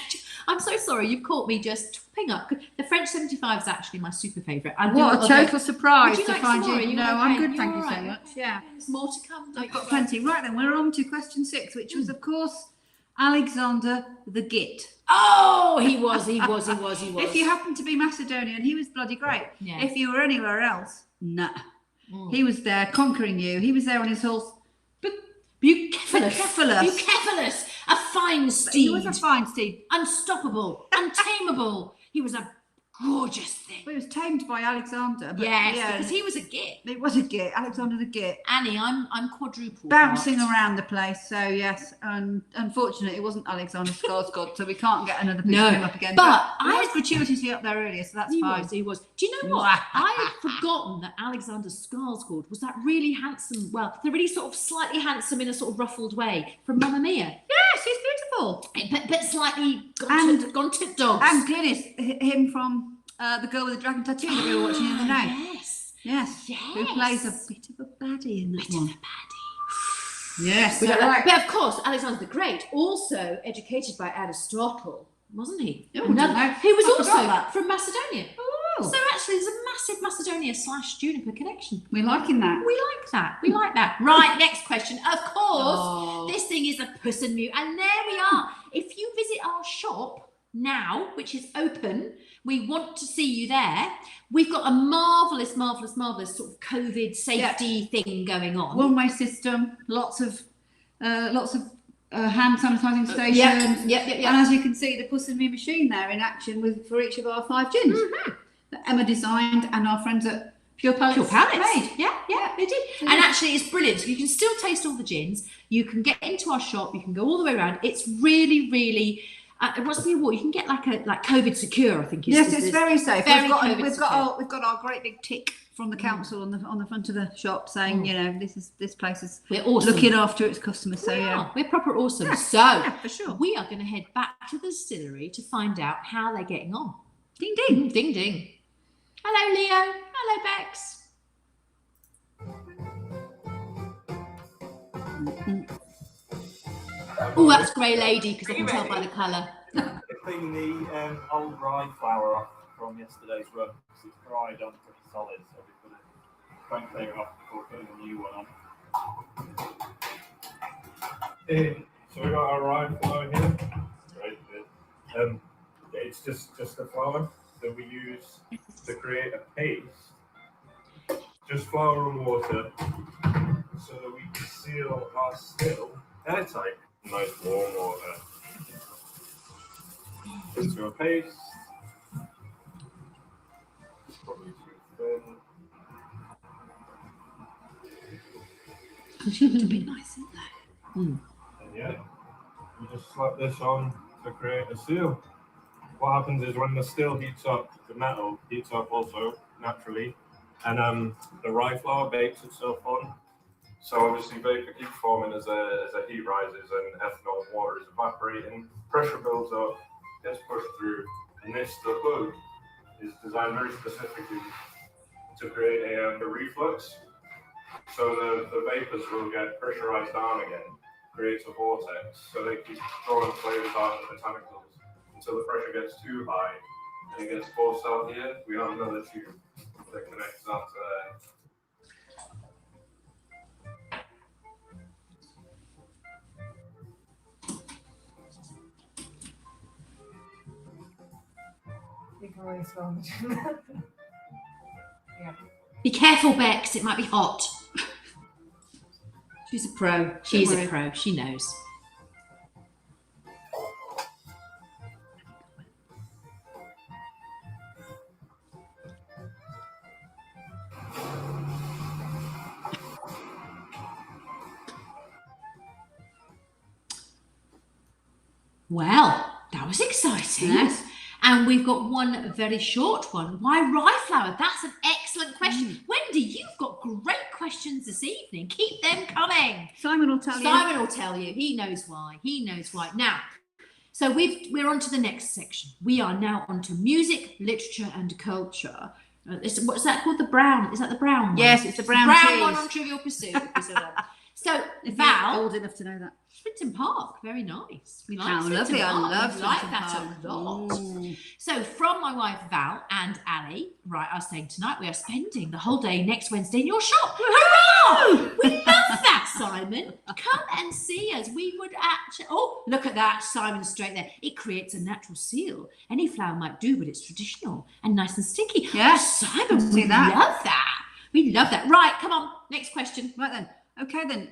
I'm so sorry. You've caught me just topping up. The French 75 is actually my super favourite. What a total surprise Would you to like find some more? you. You No, okay? I'm good, You're thank all you so right? much. Yeah. There's more to come. I've got plenty. Right then, we're on to question 6, which was, of course, Alexander the Git. Oh, he was. If you happen to be Macedonian, he was bloody great. Yeah. If you were anywhere else, nah. Mm. He was there conquering you. He was there on his horse. Bucephalus, a fine steed. He was a fine steed. Unstoppable, untamable. He was a gorgeous thing. But he was tamed by Alexander. But Yes, because he was a git. it was a Git, Alexander the Git. Annie, I'm quadruple. Bouncing marked. around the place. So yes, and unfortunately, it wasn't Alexander Skarsgård, so we can't get another picture of him up again. But I was gratuitously up there earlier, so that's fine. He was. Do you know what? I had forgotten that Alexander Skarsgård was that really handsome. Well, the really sort of slightly handsome in a sort of ruffled way from Mamma Mia. Yes, he's beautiful. But slightly gone to dogs. And Glynis, him from The Girl with the Dragon Tattoo that we were watching the other night. Yes. Yes. Who plays a bit of a baddie in that one. Yes. But of course, Alexander the Great, also educated by Aristotle, wasn't he? Oh, didn't know. He was I also forgot that. from Macedonia. Oh. So actually, there's a massive Macedonia/Juniper connection. We're liking that. We like that. We like that. Right, next question. Of course, Oh. this thing is a Puss and Mute. And there we are. If you visit our shop now, which is open, we want to see you there. We've got a marvellous sort of COVID safety thing going on. One-way system, lots of hand sanitizing stations. Yep. And as you can see, the Puss and Me machine there in action for each of our 5 gins that Emma designed and our friends at Pure Palace made. Yeah, they did. And actually, it's brilliant. So you can still taste all the gins. You can get into our shop. You can go all the way around. It's really, really. What's the award? You can get like COVID secure. I think. Yes, it's very safe. Very We've got our great big tick from the council on the front of the shop saying, you know, this place is We're awesome. looking after its customers. So yeah, we're proper awesome. Yeah, So yeah, for sure. we are going to head back to the distillery to find out how they're getting on. Ding ding. Ding ding. Hello, Leo. Hello, Bex. Oh, that's Grey Lady, because I can tell by the colour. Clean the old rye flour off from yesterday's run because it's dried on pretty solid, so we're going to try and clear it off before putting a new one on. So we got our rye flour here. Right, it's just the flour that we use to create a paste. Just flour and water, so that we can seal our still airtight. Nice warm water into a paste. Probably too thin. Should have been nice, isn't that? And yeah, you just slap this on to create a seal. What happens is when the still heats up, the metal heats up also naturally, and the rye flour bakes itself on. So obviously vapor keeps forming as the heat rises and ethanol and water is evaporating. Pressure builds up, gets pushed through, and the hood is designed very specifically to create a reflux. So the vapors will get pressurized down again, creates a vortex, so they keep drawing flavors out of the botanicals until the pressure gets too high and it gets forced out here. We have another tube that connects out to there. already smell the gin. Yeah. Be careful, Bex. It might be hot. She's a pro. She's Don't a worry. pro. She knows. Well, that was exciting. Yes. And we've got one very short one. Why rye flour? That's an excellent question. Wendy, you've got great questions this evening. Keep them coming. Simon will tell you. Simon will tell you. He knows why. He knows why. Now, so we're on to the next section. We are now on to music, literature, and culture. What's that called? The brown? Is that the brown one? Yes, it's the brown cheese. one on Trivial Pursuit. So, If Val, you're old enough to know that. Swinton Park, very nice. We like How Swinton lovely. I Park. love We like Swinton that Park. a lot. Mm. So from my wife Val and Ali, right, I was saying tonight we are spending the whole day next Wednesday in your shop. Hurrah! We love that, Simon. Come and see us. We would actually, oh, look at that, Simon straight there. It creates a natural seal. Any flour might do, but it's traditional and nice and sticky. Yes. Oh, Simon, See we that? love that. We love that. Right, come on, next question. Right then. Okay then.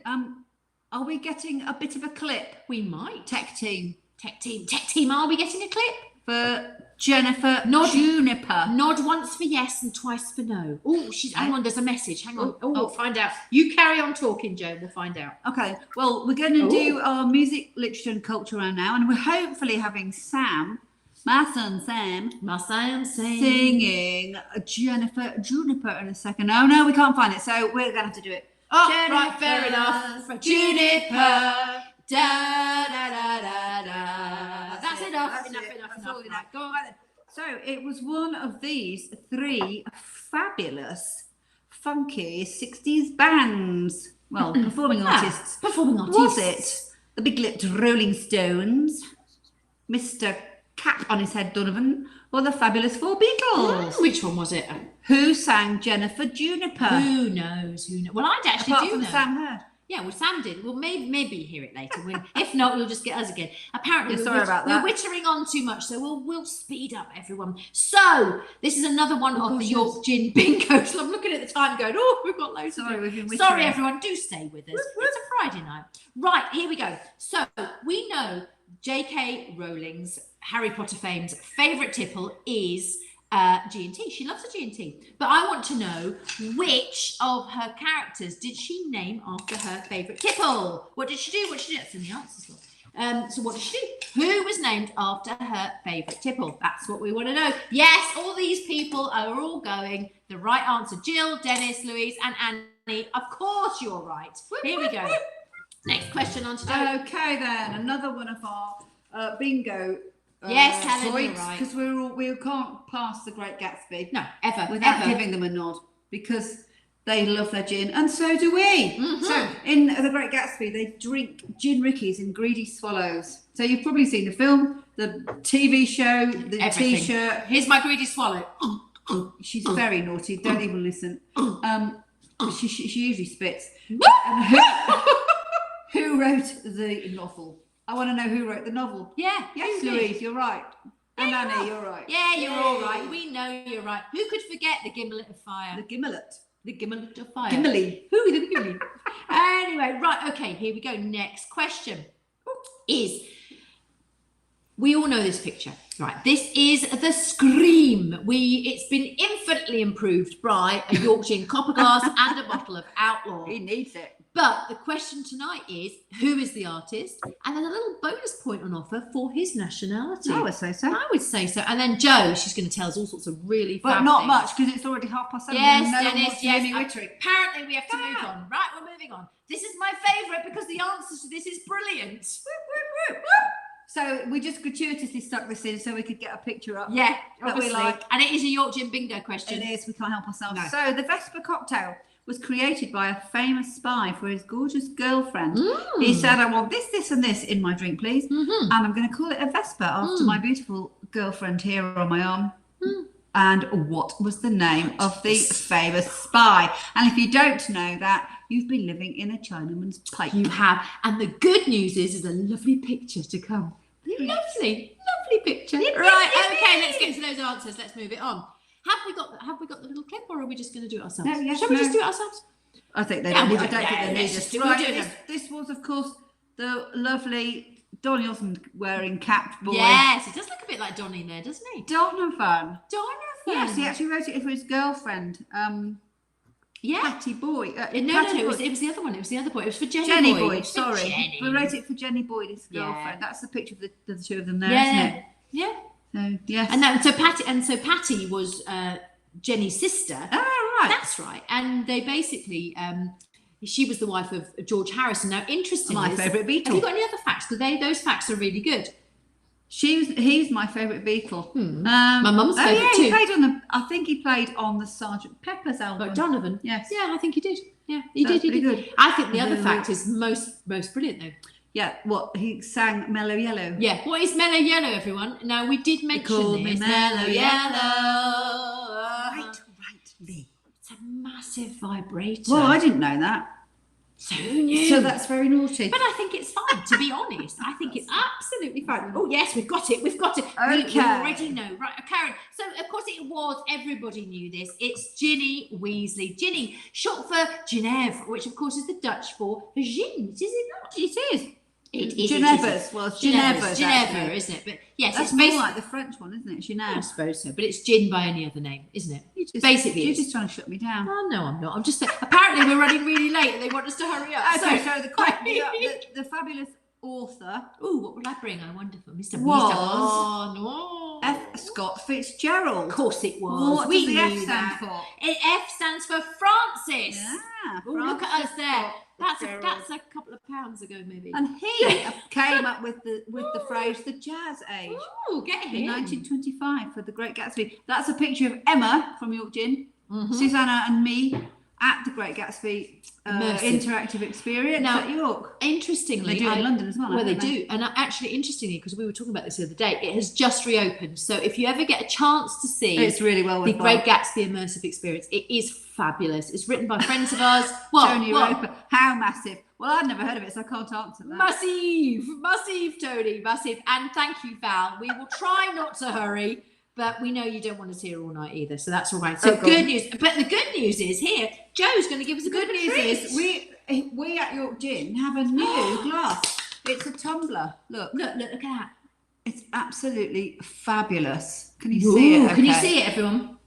Are we getting a bit of a clip? We might. Tech team Tech team, are we getting a clip? for Jennifer Nod. Juniper. Nod once for yes and twice for no. Oh, hang on, there's a message. Hang on. Oh. We'll find out. You carry on talking, Joe. We'll find out. Okay, well, we're going to do our music, literature and culture round now, and we're hopefully having Sam, my son Sam, singing Jennifer Juniper in a second. Oh, no, we can't find it, so we're going to have to do it. Oh, Jennifer, right, fair enough. For Juniper. Da, da, da, da, da. That's enough. That's all Enough. enough. Go on. Right then. So it was one of these three fabulous, funky 60s bands. Well, performing artists. Performing Was artists. it the big-lipped Rolling Stones, Mr. Cap on his head Donovan, or the Fabulous Four Beatles? Which one was it? Who sang Jennifer Juniper? Who knows? Well, I'd actually Apart do from know. Sam Hurd. Yeah, well, Sam did. Well, maybe hear it later. If not, we'll just get us again. Apparently, Yeah, sorry about that. we're wittering on too much, so we'll speed up, everyone. So this is another one of the York Gin Bingo. So I'm looking at the time, going, "Oh, we've got loads Sorry, of we've been it." wittering. Sorry, everyone. Do stay with us. It's a Friday night. Right, here we go. So we know J.K. Rowling's Harry Potter fame's favourite tipple is G&T. She loves a G&T. But I want to know which of her characters did she name after her favourite tipple? What did she do? That's in the answers. So what did she do? Who was named after her favourite tipple? That's what we want to know. Yes, all these people are all going the right answer. Jill, Dennis, Louise and Annie. Of course you're right. Here we go. Next question on to Joe. Okay then, another one of our bingo. Yes, Helen, you're points, right. because we can't pass the Great Gatsby No, ever. without giving them a nod, because they love their gin, and so do we. Mhm. So in the Great Gatsby, they drink gin rickeys in greedy swallows. So you've probably seen the film, the TV show, the Everything. T-shirt. Here's my greedy swallow. She's very naughty. Don't even listen. She usually spits. Woo! And who wrote the novel? I want to know who wrote the novel. Yeah. Yes, who did? Louise, you're right. And Yeah, Annie, you're right. Yeah, you're all Yay. right. We know you're right. Who could forget the gimlet of fire? The gimlet. The gimlet of fire. Gimli. Who the gimlet? Anyway, right. Okay, here we go. Next question is, we all know this picture, right? This is the Scream. It's been infinitely improved by a York gin copper glass and a bottle of Outlaw. He needs it. But the question tonight is, who is the artist? And then a little bonus point on offer for his nationality. I would say so. I would say so. And then Jo, she's going to tell us all sorts of really But fab not things. much, because it's already 7:30. Yes, and no one Dennis, wants to hear yes. me wittering. Apparently we have to move on. Right, we're moving on. This is my favourite because the answer to this is brilliant. So we just gratuitously stuck this in so we could get a picture up. Yeah, That we obviously. like. And it is a York Gin Bingo question. It is, we can't help ourselves. No. So the Vespa Cocktail was created by a famous spy for his gorgeous girlfriend. Mm. He said, I want this and this in my drink, please. Mhm. And I'm going to call it a Vespa after my beautiful girlfriend here on my arm. Mm. And what was the name of the famous spy? And if you don't know that, you've been living in a Chinaman's pipe. You have. And the good news is a lovely picture to come. Lovely lovely picture. Right, okay, let's get to those answers. Let's move it on. Have we got the little clip, or are we just going to do it ourselves? No, yes, Shall we no. just do it ourselves? I think they Yeah, don't. we I don't don't- think yeah, they need let's us. just do- we'll do Right, it this was, of course, the lovely Donny Osmond wearing capped boy. Yes, it does look a bit like Donny there, doesn't he? Donovan. Donovan. Yes, he actually wrote it for his girlfriend, Yeah. Patty Boy. No, Patty it Boy. was the other one. It was the other boy. It was for Jenny, Jenny Boyd. Boyd, sorry. Jenny. We wrote it for Jenny Boyd, his Yeah. girlfriend. That's the picture of the two of them there, Yeah, isn't it? yeah. So, yes. And Patty was Jenny's sister. Oh, right. That's right. And they basically, she was the wife of George Harrison. Now, interestingly, My favourite Beatle. Have you got any other facts? Because those facts are really good. He's my favourite Beatle. My mum's favourite He too. played I think he played on the Sgt. Pepper's album. Like Donovan. Yes. Yeah, I think he did. Yeah, he That's did. He pretty did. good. I think the other Really fact is most brilliant though. Yeah, what he sang Mellow Yellow. Yeah, what is Mellow Yellow, everyone? Now we did mention call me this. Mellow Yellow. Rightly. It's a massive vibrator. Well, I didn't know that. So new. So that's very naughty. But I think it's fine, to be honest. I think it's absolutely fine. Oh, yes, we've got it. We've got it. We Okay. already know. Right, Karen. So, of course, it was. Everybody knew this. It's Ginny Weasley. Ginny, short for Genève, which, of course, is the Dutch for gin. Is it not? It is. It is. Genevers. Well, it's Genevers. Geneva, isn't it? But yes, That's it's more basically. like the French one, isn't it? I Genève. suppose so, but it's gin by any other name, isn't it? Basically, You're it's- just trying to shut me down. Oh, no, I'm not. I'm just apparently we're running really late and they want us to hurry up. Okay, so the fabulous author Oh, what will I bring? I wonder for Mr. Was- Oh, no. F. Scott Fitzgerald. Of course it was. What we does the knew F stand that. for? F stands for Francis. Yeah. Oh, look at us Francis there. Scott That's Fitzgerald. a couple of pounds ago, maybe. And he came up with the phrase "the Jazz Age" Oh, get in him. 1925 for The Great Gatsby. That's a picture of Emma from York Gin, Mhm. Susannah, and me at The Great Gatsby Immersive. interactive experience Now, at York. Interestingly, They do it in London as well. Well, they don't do. And actually, interestingly, because we were talking about this the other day, it has just reopened. So if you ever get a chance to see It's really well The worth Great Gatsby immersive experience, it is fabulous. It's written by friends of ours. Well, Tony Roper. How massive? Well, I'd never heard of it, so I can't answer that. massive, Tony, massive. And thank you, Val. We will try not to hurry, but we know you don't want us here all night either, so that's all right. So Oh, God. good news. But the good news is here, Joe's going to give us a The good bit of a news treat. is we at York Gin have a new glass. It's a tumbler. Look, Look at that. it's absolutely fabulous. Can you see it? Can you okay? see it, everyone?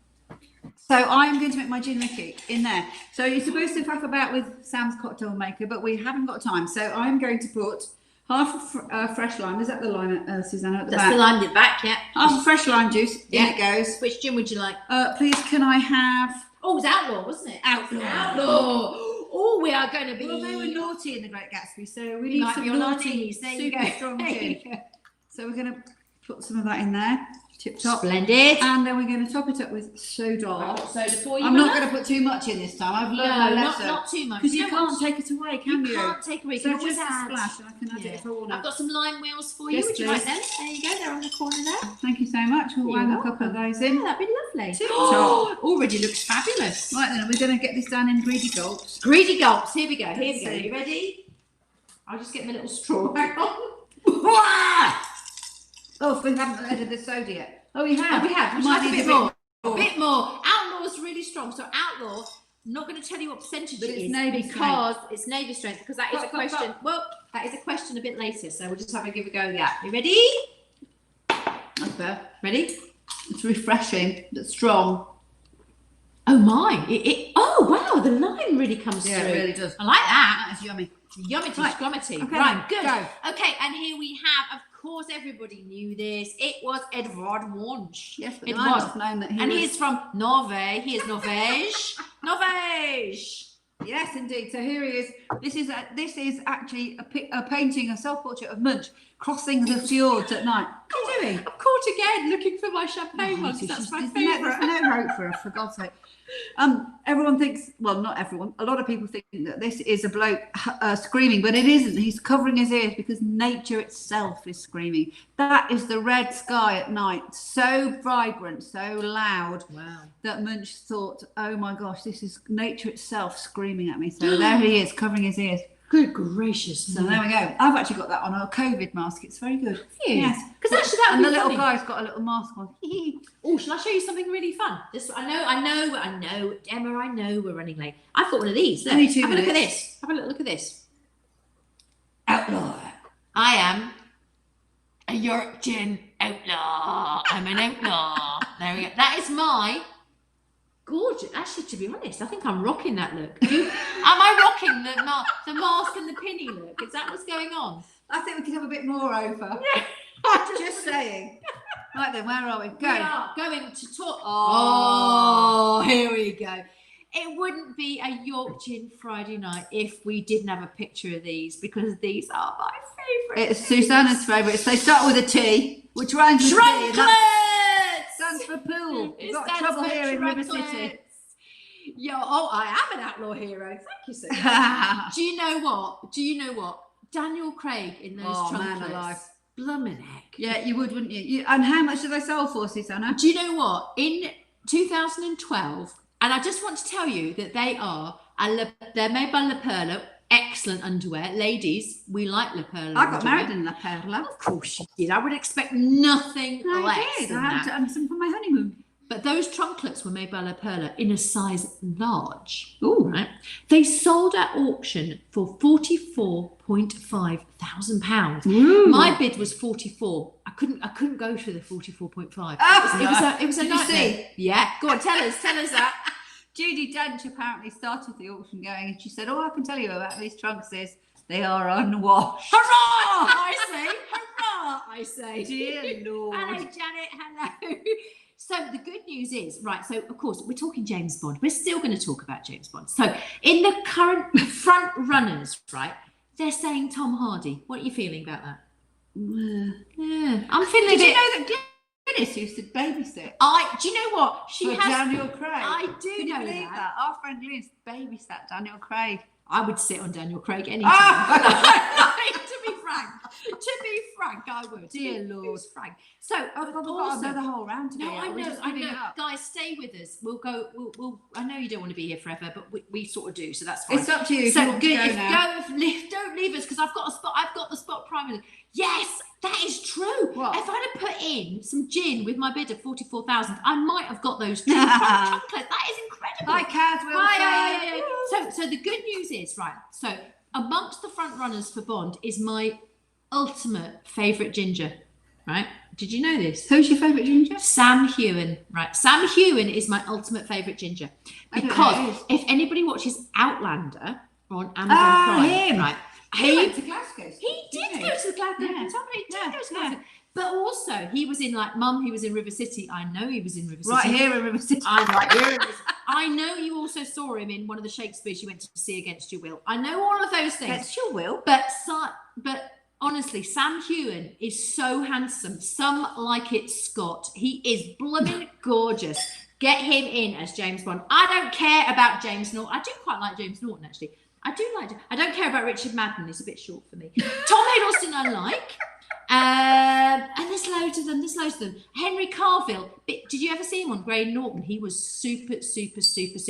So I'm going to make my gin licky in there. So you're supposed to fuck about with Sam's cocktail maker, but we haven't got time. So I'm going to put half a fresh lime. Is that the lime, Susanna, at the That's back? the lime at the back, yeah. Half a fresh lime juice. Yeah. In it goes. Which gin would you like? Please, can I have Oh, it was Outlaw, wasn't it? Outlaw? Outlaw. Oh, we are going to be. Well, they were naughty in The Great Gatsby, so we You need might some be on our naughty, knees. There you super go. strong There you gin. So we're going to put some of that in there, tip top. Splendid. And then we're going to top it up with soda. So before you I'm not going to put too much in this time. I've learned my no, lesson. not too much. Because you don't can't want- take it away, can you? You can't take away. You So can always just a add. splash, and I can add Yeah. it if I want I've to. got some lime wheels for you. Yes, Would you like please. them? There you go. They're on the corner there. Thank you so much. We'll You're wang a couple of welcome. those in. Yeah, that'd be lovely. Tip Oh, already looks fabulous. Right then, we're going to get this down in greedy gulps. Greedy gulps. Here we go. Here Let's we go. see. You ready? I'll just get my little straw. Hang on. Oh, we haven't added the soda yet. Oh, we have. We have. Would you Might like a need bit more? A bit more. Outlaw's really strong. So Outlaw, I'm not going to tell you what percentage But it it's is Navy because it's Navy strength. Because that is a Pop, pop, question. pop. Well, that is a question a bit later. So we'll just have a give a go at that. You ready? That's better. Ready? It's refreshing, but strong. Oh my! Oh wow! The lime really comes through. does. I like that. That is yummy. Yummity, Right. scrummity. Okay, Right, good. go. Okay, and here we have, of course, everybody knew this. It was Edvard Walsh. Yes, but It I was. have known that he And was... he's from Norway. He is Norvège. Norvège. Yes, indeed. So here he is. This is actually a painting, a self-portrait of Munch crossing the fjords at night. What are you doing? I'm caught again looking for my champagne mugs. Honestly, That's my there's favourite. no hope for her, for God's sake. Everyone thinks, well, not everyone, a lot of people think that this is a bloke screaming, but it isn't. He's covering his ears because nature itself is screaming. That is the red sky at night, so vibrant, so loud, Wow. that Munch thought, oh my gosh, this is nature itself screaming at me. So there he is, covering his ears. Good gracious. So there we go. I've actually got that on a COVID mask. It's very good. Yes. Because actually that And would the be little funny. guy's got a little mask on. Oh, shall I show you something really fun? This, I know, Emma, I know we're running late. I've got one of these. Look, Only 2 have a look at minutes. this. Have a look at this. Outlaw. I am a Yorkshire outlaw. I'm an outlaw. There we go. That is my gorgeous. Actually, to be honest, I think I'm rocking that look. Am I rocking the mask and the pinny look? Is that what's going on? I think we could have a bit more over. Just saying. Right then, where are we? Go. We are going to talk. Oh, here we go. It wouldn't be a Yorkshire Friday night if we didn't have a picture of these, because these are my favourite. It's Susannah's favourites. They start with a T, which rhymes with T. and that stands for pool. We've got trouble here in River City. Yo, I am an outlaw hero. Thank you so much. Do you know what? Daniel Craig in those Oh, trunklets. man alive. Blummin' heck. Yeah, you would, wouldn't you? And how much do they sell for, Susanna? Do you know what? In 2012, and I just want to tell you that they're made by La Perla. Excellent underwear. Ladies, we like La Perla. I got married in La Perla. Of course you did. I would expect nothing less I did. than I had that. done some for my honeymoon. But those trunklets were made by La Perla in a size large. Ooh. Right? They sold at auction for £44,500. Ooh. My bid was 44. I couldn't go for the 44.5. Oh, it was a did you nightmare. see? Yeah. Go on, tell us that. Judi Dench apparently started the auction going, and she said, "Oh, I can tell you about these trunks. They are unwashed." Hurrah! I say. Hurrah! I say. Dear Lord. Hello, Janet. Hello. So the good news is, right, so of course we're talking James Bond. We're still going to talk about James Bond. So in the current front runners, right, they're saying Tom Hardy. What are you feeling about that? Yeah, I'm feeling Did a you bit... know that Glynis used to babysit? Do you know what? For Daniel Craig. I do Can you know believe that. Our friend Glynis babysat Daniel Craig. I would sit on Daniel Craig anytime. To be frank, I would. Dear Lord. Who's Frank? So, I've got also, another whole round to no, go. I We're know, just I giving know. it up. Guys, stay with us. We'll go. We'll. I know you don't want to be here forever, but we sort of do. So that's fine. It's up to you. So If you want good. to go now. Don't leave us, because I've got a spot. I've got the spot primarily. Yes, that is true. What? If I'd have put in some gin with my bid of 44,000, I might have got those chocolates. That is incredible. Hi, Kaz. Hi. So the good news is, right, so amongst the front runners for Bond is my ultimate favourite ginger, right? Did you know this? Who's your favourite ginger? Sam Hewen, right? Sam Hewen is my ultimate favourite ginger, I don't know because who it is. if anybody watches Outlander on Amazon Prime, him. right? He went to Glasgow. He did go to the Glasgow. Yeah. He did Yeah, go to yeah. Glasgow. But also, he was in like Mum. He was in River City. I know he was in River City. Right here in River City. I'm right here. In River City. I know you also saw him in one of the Shakespeare's you went to see against your will. I know all of those things. That's your will. But honestly, Sam Hewen is so handsome. Some like it Scott. He is blooming gorgeous. Get him in as James Bond. I don't care about James Norton. I do quite like James Norton, actually. I don't care about Richard Madden. He's a bit short for me. Tom Hiddleston I like. And there's loads of them. Henry Cavill. Did you ever see him on Grey Norton? He was super.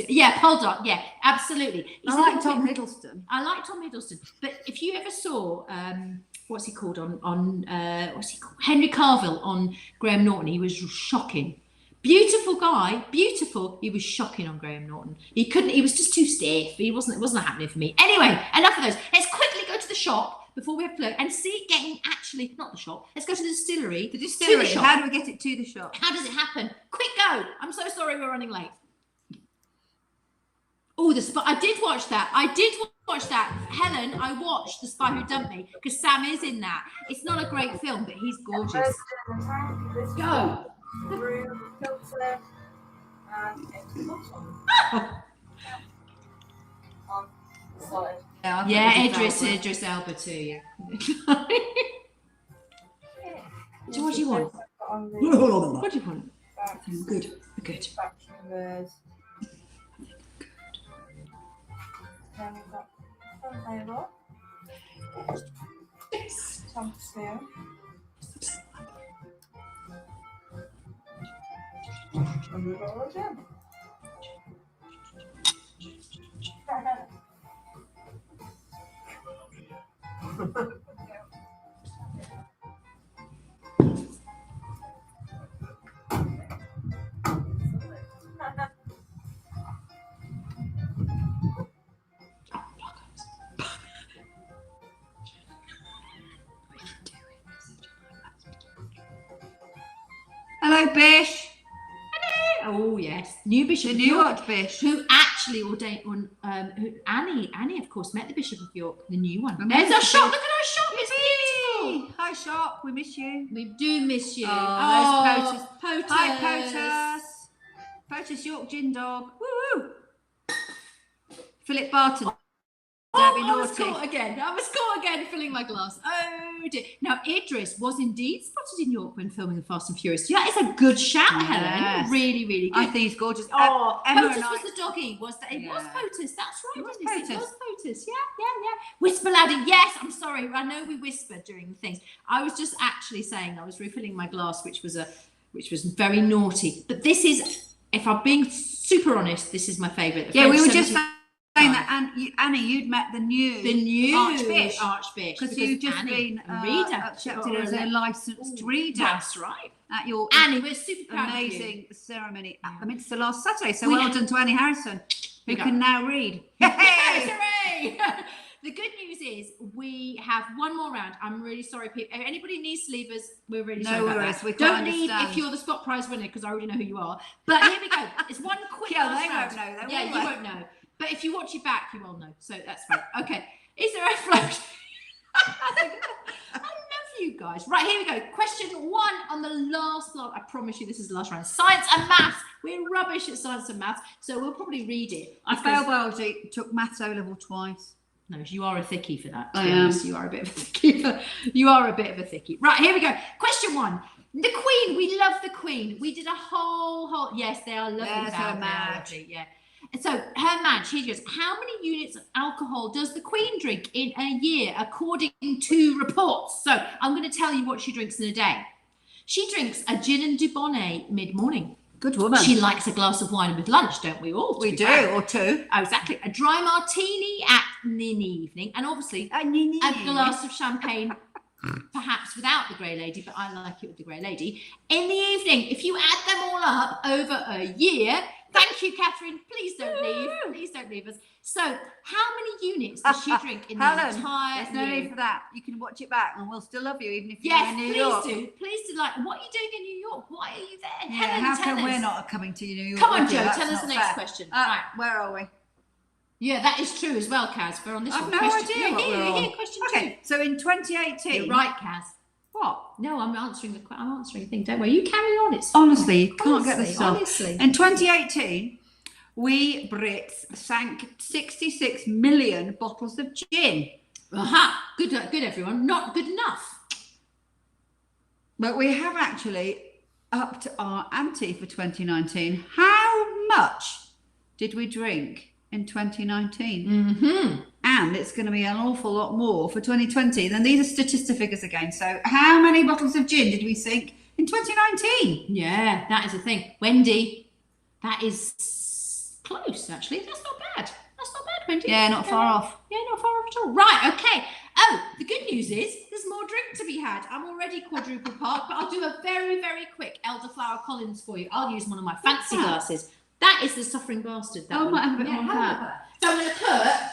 Yeah, Poldark. Yeah, absolutely. He's I like Tom Hiddleston. I like Tom Hiddleston. But if you ever saw what's he called on Henry Cavill on Graham Norton, he was shocking. Beautiful guy, beautiful. He was shocking on Graham Norton. He was just too stiff. It wasn't happening for me. Anyway, enough of those. Let's quickly go to the shop before we have to look and see it getting not the shop. Let's go to the distillery. The distillery. To the shop. How do we get it to the shop? How does it happen? Quick go. I'm so sorry we're running late. Oh, The Spy. I did watch that. Helen, I watched The Spy Who Dumped Me, because Sam is in that. It's not a great film, but he's gorgeous. Go. Room, filter, and into the bottom. Solid. Yeah, Idris Elba too, yeah. So what do you want? What do you want? Good. Back chambers. Then we've got front table. Some two. And we've got all gem. Hello, Bish. Oh yes, new Bishop The of new York, Archbishop. who actually ordained on Annie of course met the Bishop of York, the new one. And There's where's our the shop. big- Look at our shop. It's beautiful. Hi, shop. We miss you. We do miss you. Oh, there's POTUS. Hi, POTUS. POTUS York Gin Dog. Woo woo. Philip Barton. Don't be I was naughty. caught again. I was caught again filling my glass. Oh dear. Now, Idris was indeed spotted in York when filming The Fast and Furious. Yeah, it's a good shout, Yes. Helen. Really, really good. I think he's gorgeous. Oh, Emma POTUS and I- was the doggy. Was that? It was Yeah. POTUS. That's right. It was Dennis, It POTUS. was POTUS. Yeah. Whisper louder. Yes, I'm sorry. I know we whispered during the things. I was just actually saying I was refilling my glass, which was very naughty. But this is, if I'm being super honest, this is my favourite. Yeah, we were French just 70 saying that, Annie, you'd met the new Archbishop, because you've just been a reader, accepted or as a licensed reader That's right. at your Annie, we're super proud amazing of ceremony at the Minster last Saturday. So We well had- done to Annie Harrison, who We got- can now read. you. Yes, hooray! The good news is we have one more round. I'm really sorry, people. If anybody needs to leave us, we're really No sorry about worries, that. we Don't can't leave understand. if you're the spot prize winner, because I already know who you are. But here we go. It's one quick Yeah, last they round. won't know, Yeah, will you they? won't know. But if you watch it back, you will know. So that's fine. Okay. Is there a flash? I love you guys. Right, here we go. Question 1 on the last block. I promise you this is the last round. Science and maths. We're rubbish at science and maths, so we'll probably read it. I failed biology, took maths O level twice. No, you are a thickie for that. To I be am. honest. You are a bit of a thickie. You are a bit of a thickie. Right, here we go. Question 1. The Queen. We love the Queen. We did a whole. Yes, they are lovely. There's Val, her they are match. lovely, yeah. And so her match, here goes. How many units of alcohol does the Queen drink in a year, according to reports? So I'm going to tell you what she drinks in a day. She drinks a gin and dubonnet mid-morning. Good woman. She likes a glass of wine with lunch, don't we all? to we be do, fair? or two. Oh, exactly. A dry martini in the evening, and obviously a glass of champagne, perhaps without the Grey Lady, but I like it with the Grey Lady, in the evening. If you add them all up over a year, thank you, Catherine. Please don't leave. Please don't leave us. So, how many units does she drink in the Helen, entire there's no year? need for that. You can watch it back and we'll still love you even if you're Yes, in New please York. do. Please do. Like, what are you doing in New York? Why are you there? Yeah, Helen, how tell come us. we're not coming to New York? Come on, with you? Joe. That's Tell us not the next fair. question. Right, Right. where are we? Yeah, that is true as well, Kaz. We're on this I've one. no Question- idea what Here, we're here, on. question Okay, so in 2. 2018, You're right, Kaz. what? No, I'm answering a thing. Don't worry. You carry on. It's Honestly, you can't get this off. Honestly. In 2018, we Brits sank 66 million bottles of gin. Aha. Good, everyone. Not good enough. But we have actually upped our ante for 2019. How much did we drink in 2019? Mm-hmm. And it's going to be an awful lot more for 2020. Then these are statista figures again. So how many bottles of gin did we sink in 2019? Yeah, that is a thing. Wendy, that is close, actually. That's not bad. That's not bad, Wendy. Yeah, not far off. Yeah, not far off at all. Right, okay. Oh, the good news is there's more drink to be had. I'm already quadruple parked, but I'll do a very, very quick Elderflower Collins for you. I'll use one of my fancy that? glasses. That is the Suffering Bastard. That Oh, I one. might have a bit more of have that. So I'm going to put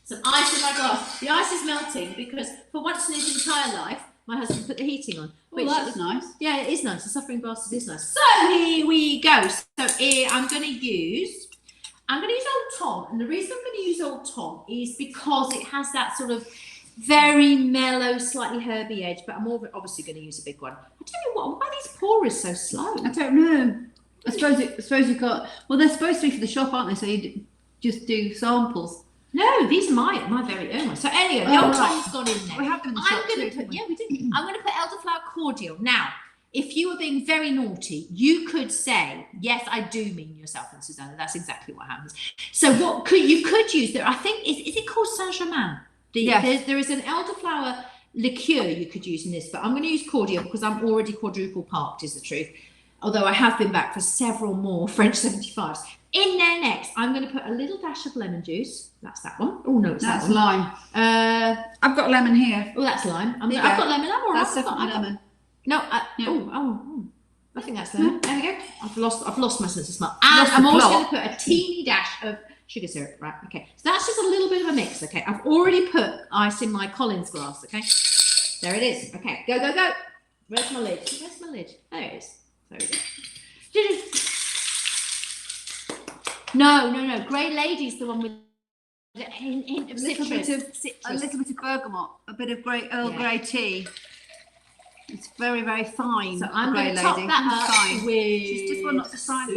some ice in my glass. The ice is melting because for once in his entire life, my husband put the heating on. Well, that's nice. Yeah, it is nice. The Suffering Bastard is nice. So here we go. So here I'm going to use Old Tom. And the reason I'm going to use Old Tom is because it has that sort of very mellow, slightly herby edge, but I'm obviously going to use a big one. I don't know why these pourers so slow. I don't know. I suppose you got. Well, they're supposed to be for the shop, aren't they? So you just do samples. No, these are my very own ones. So anyway, the Oh, Old right. Tom's gone in there. We have them in the I'm shop going too, to put, didn't we? yeah, we did. I'm going to put Elderflower Cordial. Now, if you were being very naughty, you could say, yes, I do mean yourself and Susannah. That's exactly what happens. So what you could use there, I think, is it called Saint-Germain? Yes. There is an elderflower liqueur you could use in this, but I'm going to use cordial because I'm already quadruple parked, is the truth. Although I have been back for several more French 75s. In there next, I'm going to put a little dash of lemon juice. That's that one. Oh no, it's That's that one. lime. I've got lemon here. Oh, that's lime. I've There you got go. lemon. I'm all right. That's definitely lemon. No. Yeah. Oh. I think that's lemon. There we go. I've lost my sense of smell. Lost And I'm the also plot. going to put a teeny dash of sugar syrup. Right. Okay. So that's just a little bit of a mix. Okay. I've already put ice in my Collins glass. Okay. There it is. Okay. Go. Where's my lid? Where's my lid? There it is. There we go. No. Grey Lady's the one with a hint of citrus. A little bit of bergamot, a bit of Earl Grey tea. It's very, very fine. So I'm Grey going to top Lady. that up Fine. with She's just one not to sign.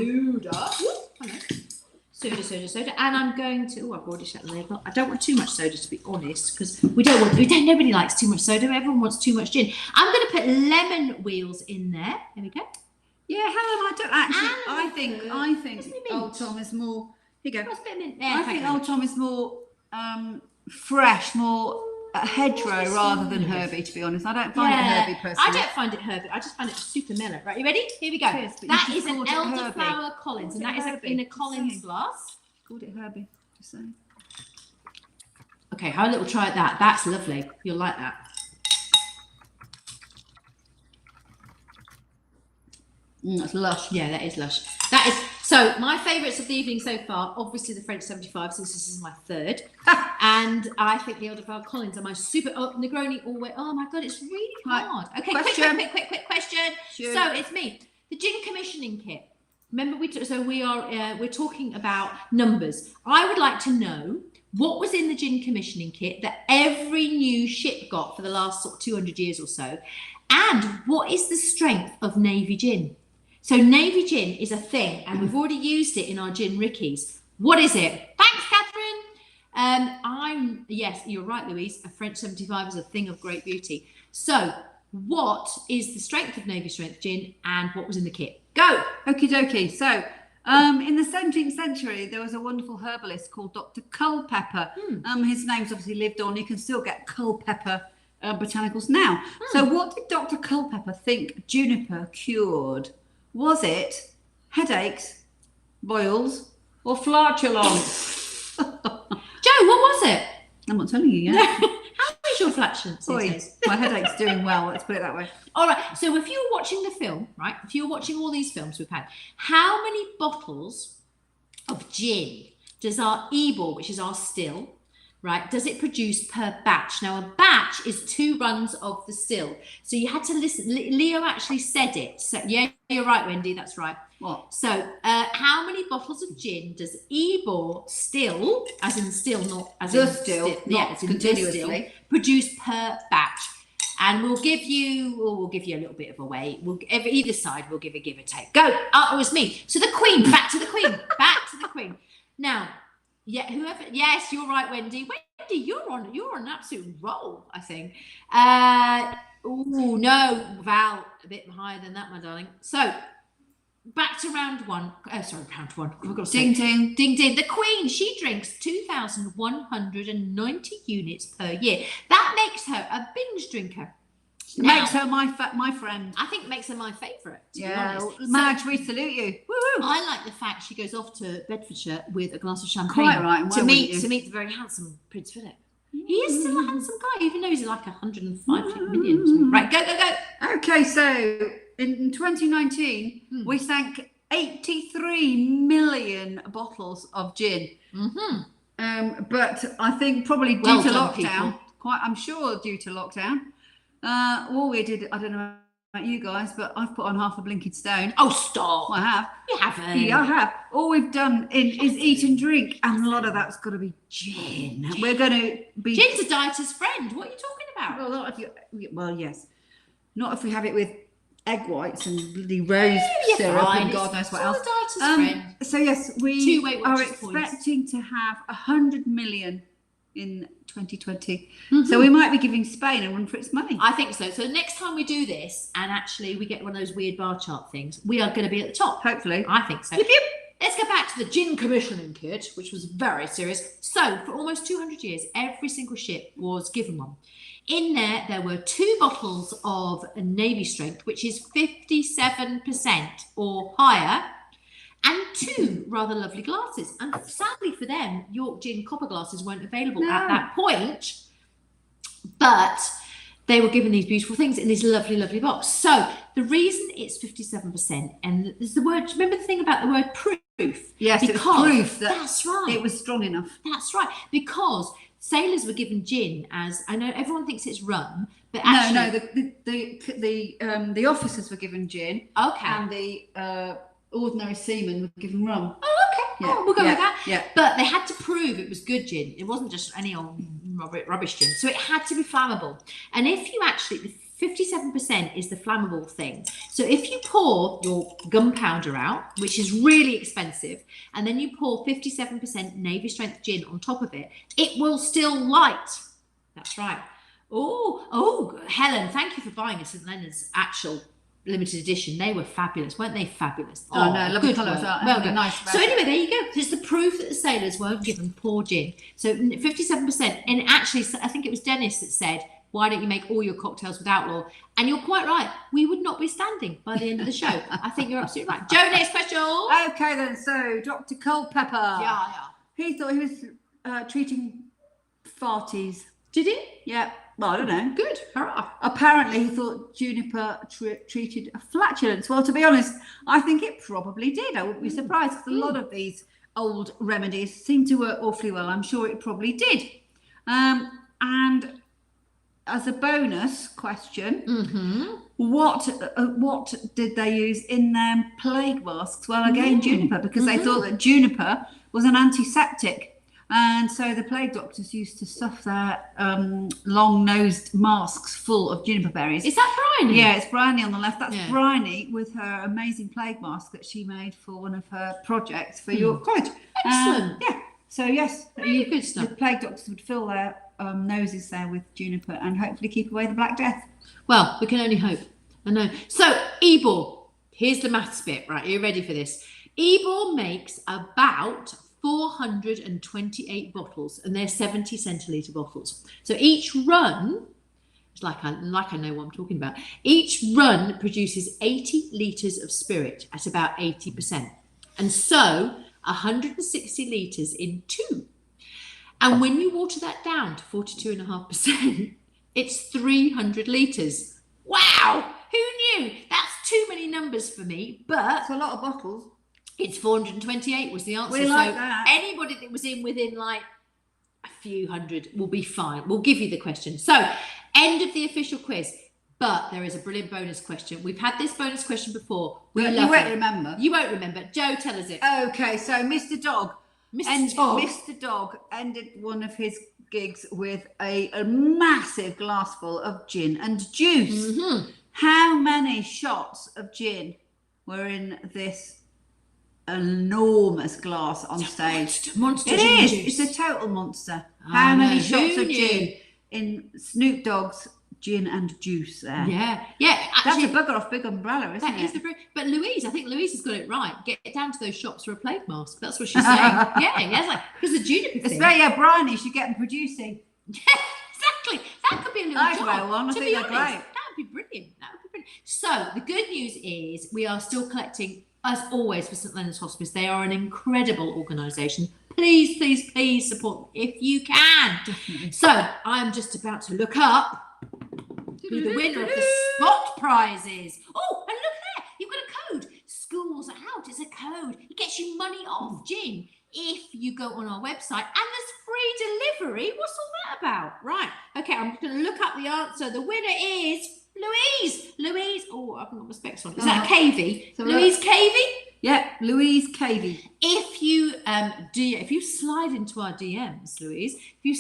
Soda. And I'm going to, I've already shut the label. I don't want too much soda, to be honest, because nobody likes too much soda. Everyone wants too much gin. I'm going to put lemon wheels in there. There we go. Yeah, Helen, I don't actually. I think Isn't it mint? Old Tom is more. Here you go. What's a bit of mint there? I think Old Tom is more fresh, more hedgerow rather than herby. To be honest, I don't find it herby personally. I don't find it herby. I just find it super mellow. Right, you ready? Here we go. Cheers, but That you is an called it Elderflower Collins, and that is herby. in a Collins glass. Called it herby. Just saying. Okay, have a little try at that. That's lovely. You'll like that. That's lush. Yeah, that is lush. That is so. My favourites of the evening so far, obviously the French 75, since this is my third, and I think the Elderflower Collins are my super. Oh, Negroni always. Oh my god, it's really hard. Okay, quick question. Sure. So it's me. The gin commissioning kit. Remember, we're talking about numbers. I would like to know what was in the gin commissioning kit that every new ship got for the last sort of 200 years or so, and what is the strength of Navy gin? So Navy gin is a thing, and we've already used it in our gin Rickies. What is it? Thanks, Catherine. Yes, you're right, Louise. A French 75 is a thing of great beauty. So, what is the strength of Navy strength gin, and what was in the kit? Go. Okie dokie. So, in the 17th century, there was a wonderful herbalist called Dr. Culpeper. His name's obviously lived on. You can still get Culpeper botanicals now. So, what did Dr. Culpeper think juniper cured? Was it headaches, boils, or flatulence? Joe, what was it? I'm not telling you yet. How is your flatulence these Oi, days? my headache's doing well, let's put it that way. All right, so if you were watching the film, right, if you were watching all these films we've had, how many bottles of gin does our Ebor, which is our still, right, does it produce per batch? Now, a batch is 2 runs of the still. So you had to listen. Leo actually said it. So, yeah, you're right, Wendy, that's right. What? So how many bottles of gin does Ebor still, as in still, not as The in still, not as in continuously. the still, produce per batch? And we'll give you a little bit of a weight. Either side, we'll give a give or take. Go. Oh, it was me. So the Queen. Back to the Queen. Back to the Queen. Now, yeah, whoever. Yes, you're right, Wendy. Wendy, you're on an absolute roll, I think. Oh no, Val, a bit higher than that, my darling. So back to round one. Round one. I've got to say. Ding, ding. Ding ding. The Queen, she drinks 2,190 units per year. That makes her a binge drinker. Now, Makes her my friend. I think makes her my favourite. To Yeah, be honest. Madge, we salute you. Woo-woo. I like the fact she goes off to Bedfordshire with a glass of champagne Quite right. and to why meet wouldn't you? the very handsome Prince Philip. He is still a handsome guy, even though he's like 105 million. or something. Right, go. Okay, so in 2019, we sank 83 million bottles of gin. But I think probably due Well to done, lockdown, people. I'm sure due to lockdown, all we did, I don't know about you guys, but I've put on half a blinking stone. Oh, stop. I have. You haven't. Yeah, I have. All we've done is eat and drink, and a lot of that's got to be gin. We're going to be... Gin's a dieter's friend. What are you talking about? Well, not if you... Well, yes. Not if we have it with egg whites and bloody rose syrup and God knows what else. It's all a dieter's friend. So yes, we Two Weight are Watchers points. expecting to have 100 million in 2020. So we might be giving Spain a run for its money. I think so. So next time we do this, and actually we get one of those weird bar chart things, we are going to be at the top. Hopefully. I think so. Let's go back to the gin commissioning kit, which was very serious. So for almost 200 years, every single ship was given one. In there were 2 bottles of Navy strength, which is 57% or higher, and 2 rather lovely glasses. And sadly for them, York Gin copper glasses weren't available at that point, but they were given these beautiful things in this lovely, lovely box. So the reason it's 57%, and there's the word, remember the thing about the word proof? Yes, because it was proof that that's right. It was strong enough. That's right, because sailors were given gin as, I know everyone thinks it's rum, but actually the officers were given gin, okay, and the ordinary seamen were given rum. Oh, okay. Yeah. Oh, we'll go with that. Yeah. But they had to prove it was good gin. It wasn't just any old rubbish gin. So it had to be flammable. And if you actually, 57% is the flammable thing. So if you pour your gunpowder out, which is really expensive, and then you pour 57% Navy strength gin on top of it, it will still light. That's right. Oh, Helen, thank you for buying a St. Leonard's actual limited edition. They were fabulous, weren't they? Fabulous. Oh no, lovely colours. Well done. Nice. So anyway, there you go. It's the proof that the sailors weren't given poor gin. So 57%. And actually, I think it was Dennis that said, why don't you make all your cocktails with Outlaw? And you're quite right. We would not be standing by the end of the show. I think you're absolutely right. Joe, next question. Okay then. So Dr. Culpepper. Yeah. He thought he was treating farties. Did he? Yeah. Well, I don't know. Good. Hurrah. Apparently, he thought juniper treated a flatulence. Well, to be honest, I think it probably did. I wouldn't be surprised because a lot of these old remedies seem to work awfully well. I'm sure it probably did. And as a bonus question, what did they use in their plague masks? Well, again, juniper, because they thought that juniper was an antiseptic. And so the plague doctors used to stuff their long-nosed masks full of juniper berries. Is that Bryony? Yeah, it's Bryony on the left. That's Bryony with her amazing plague mask that she made for one of her projects for York College. Excellent. Yeah. So yes, Really good stuff. The plague doctors would fill their noses there with juniper and hopefully keep away the Black Death. Well, we can only hope. I know. So Ebor, here's the maths bit. Right, are you ready for this? Ebor makes about 428 bottles, and they're 70 centilitre bottles. So each run, it's like I know what I'm talking about. Each run produces 80 litres of spirit at about 80%. And so 160 litres in 2. And when you water that down to 42.5%, it's 300 litres. Wow! Who knew? That's too many numbers for me, but it's a lot of bottles. It's 428 was the answer. We like that. Anybody that was in within like a few hundred will be fine. We'll give you the question. So, end of the official quiz. But there is a brilliant bonus question. We've had this bonus question before. You won't remember. You won't remember. Joe, tell us it. Okay, so Mr. Dog. Mr. Dog ended one of his gigs with a massive glass full of gin and juice. How many shots of gin were in this enormous glass on stage? Monster. It is. It's a total monster. How many shots of gin in Snoop Dogg's gin and juice there? Yeah. That's Actually, a bugger off big umbrella, isn't it? But Louise, I think Louise has got it right. Get down to those shops for a plague mask. That's what she's saying. It's like, because the juniper thing. Bryony should get them producing. Yeah, exactly. That could be a little I'd job. wear one. I to think be they're honest, great. that would be brilliant. So the good news is we are still collecting, as always, for St. Leonard's Hospice. They are an incredible organisation. Please, please, please support them if you can. Definitely. So I'm just about to look up who the winner of the spot prizes. Oh, and look there. You've got a code. School's out. It's a code. It gets you money off gin if you go on our website, and there's free delivery. What's all that about? Right. Okay, I'm going to look up the answer. The winner is Louise. Oh, I haven't got my specs on. Is that Cavey? So Louise Cavey? Yeah, Louise Cavey. If you slide into our DMs, Louise, we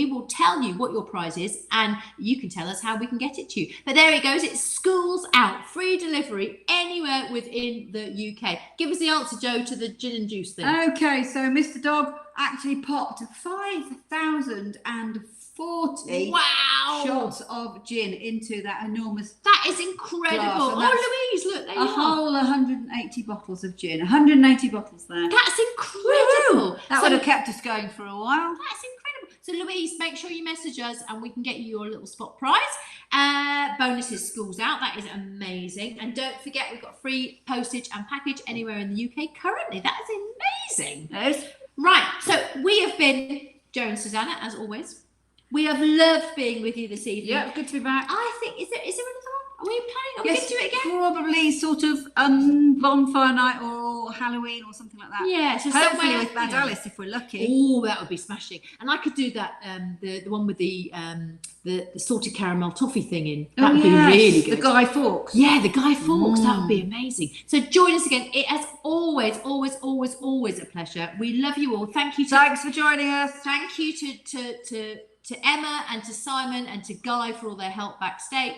will tell you what your prize is, and you can tell us how we can get it to you. But there it goes. It's School's out. Free delivery anywhere within the UK. Give us the answer, Joe, to the gin and juice thing. Okay, so Mr. Dog actually popped 5,040 shots of gin into that enormous. That is incredible. Louise, look, there you are. A whole 180 bottles of gin. 180 bottles there. That's incredible. That would have kept us going for a while. That's incredible. So Louise, make sure you message us and we can get you your little spot prize. bonuses schools out. That is amazing. And don't forget, we've got free postage and package anywhere in the UK currently. That is amazing. Yes. Right, so we have been Jo and Susannah, as always. We have loved being with you this evening. Yeah, good to be back. I think, is there another one? Are we planning? Are we going to do it again? Probably sort of bonfire night or Halloween or something like that. Yeah, so Hopefully somewhere, with Bad Alice if we're lucky. Oh, that would be smashing. And I could do that, the one with the salted caramel toffee thing in. That would be really good. The Guy Fawkes. Yeah, the Guy Fawkes. That would be amazing. So join us again. It has always a pleasure. We love you all. Thank you. Thanks for joining us. Thank you to Emma and to Simon and to Guy for all their help backstage,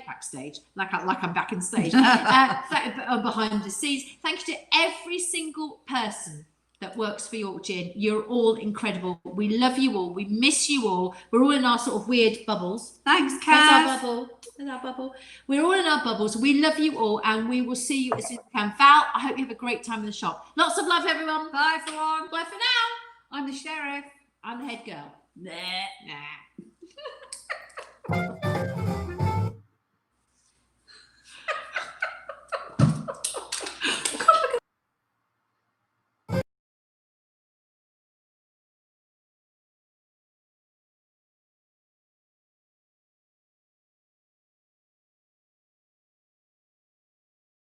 like I'm back in stage, behind the scenes. Thank you to every single person that works for York Gin. You're all incredible. We love you all. We miss you all. We're all in our sort of weird bubbles. Thanks, Cass. That's our bubble. That's our bubble. We're all in our bubbles. We love you all, and we will see you as soon as we can. Val, I hope you have a great time in the shop. Lots of love, everyone. Bye, everyone. Bye for now. I'm the sheriff. I'm the head girl. Nah. Nah.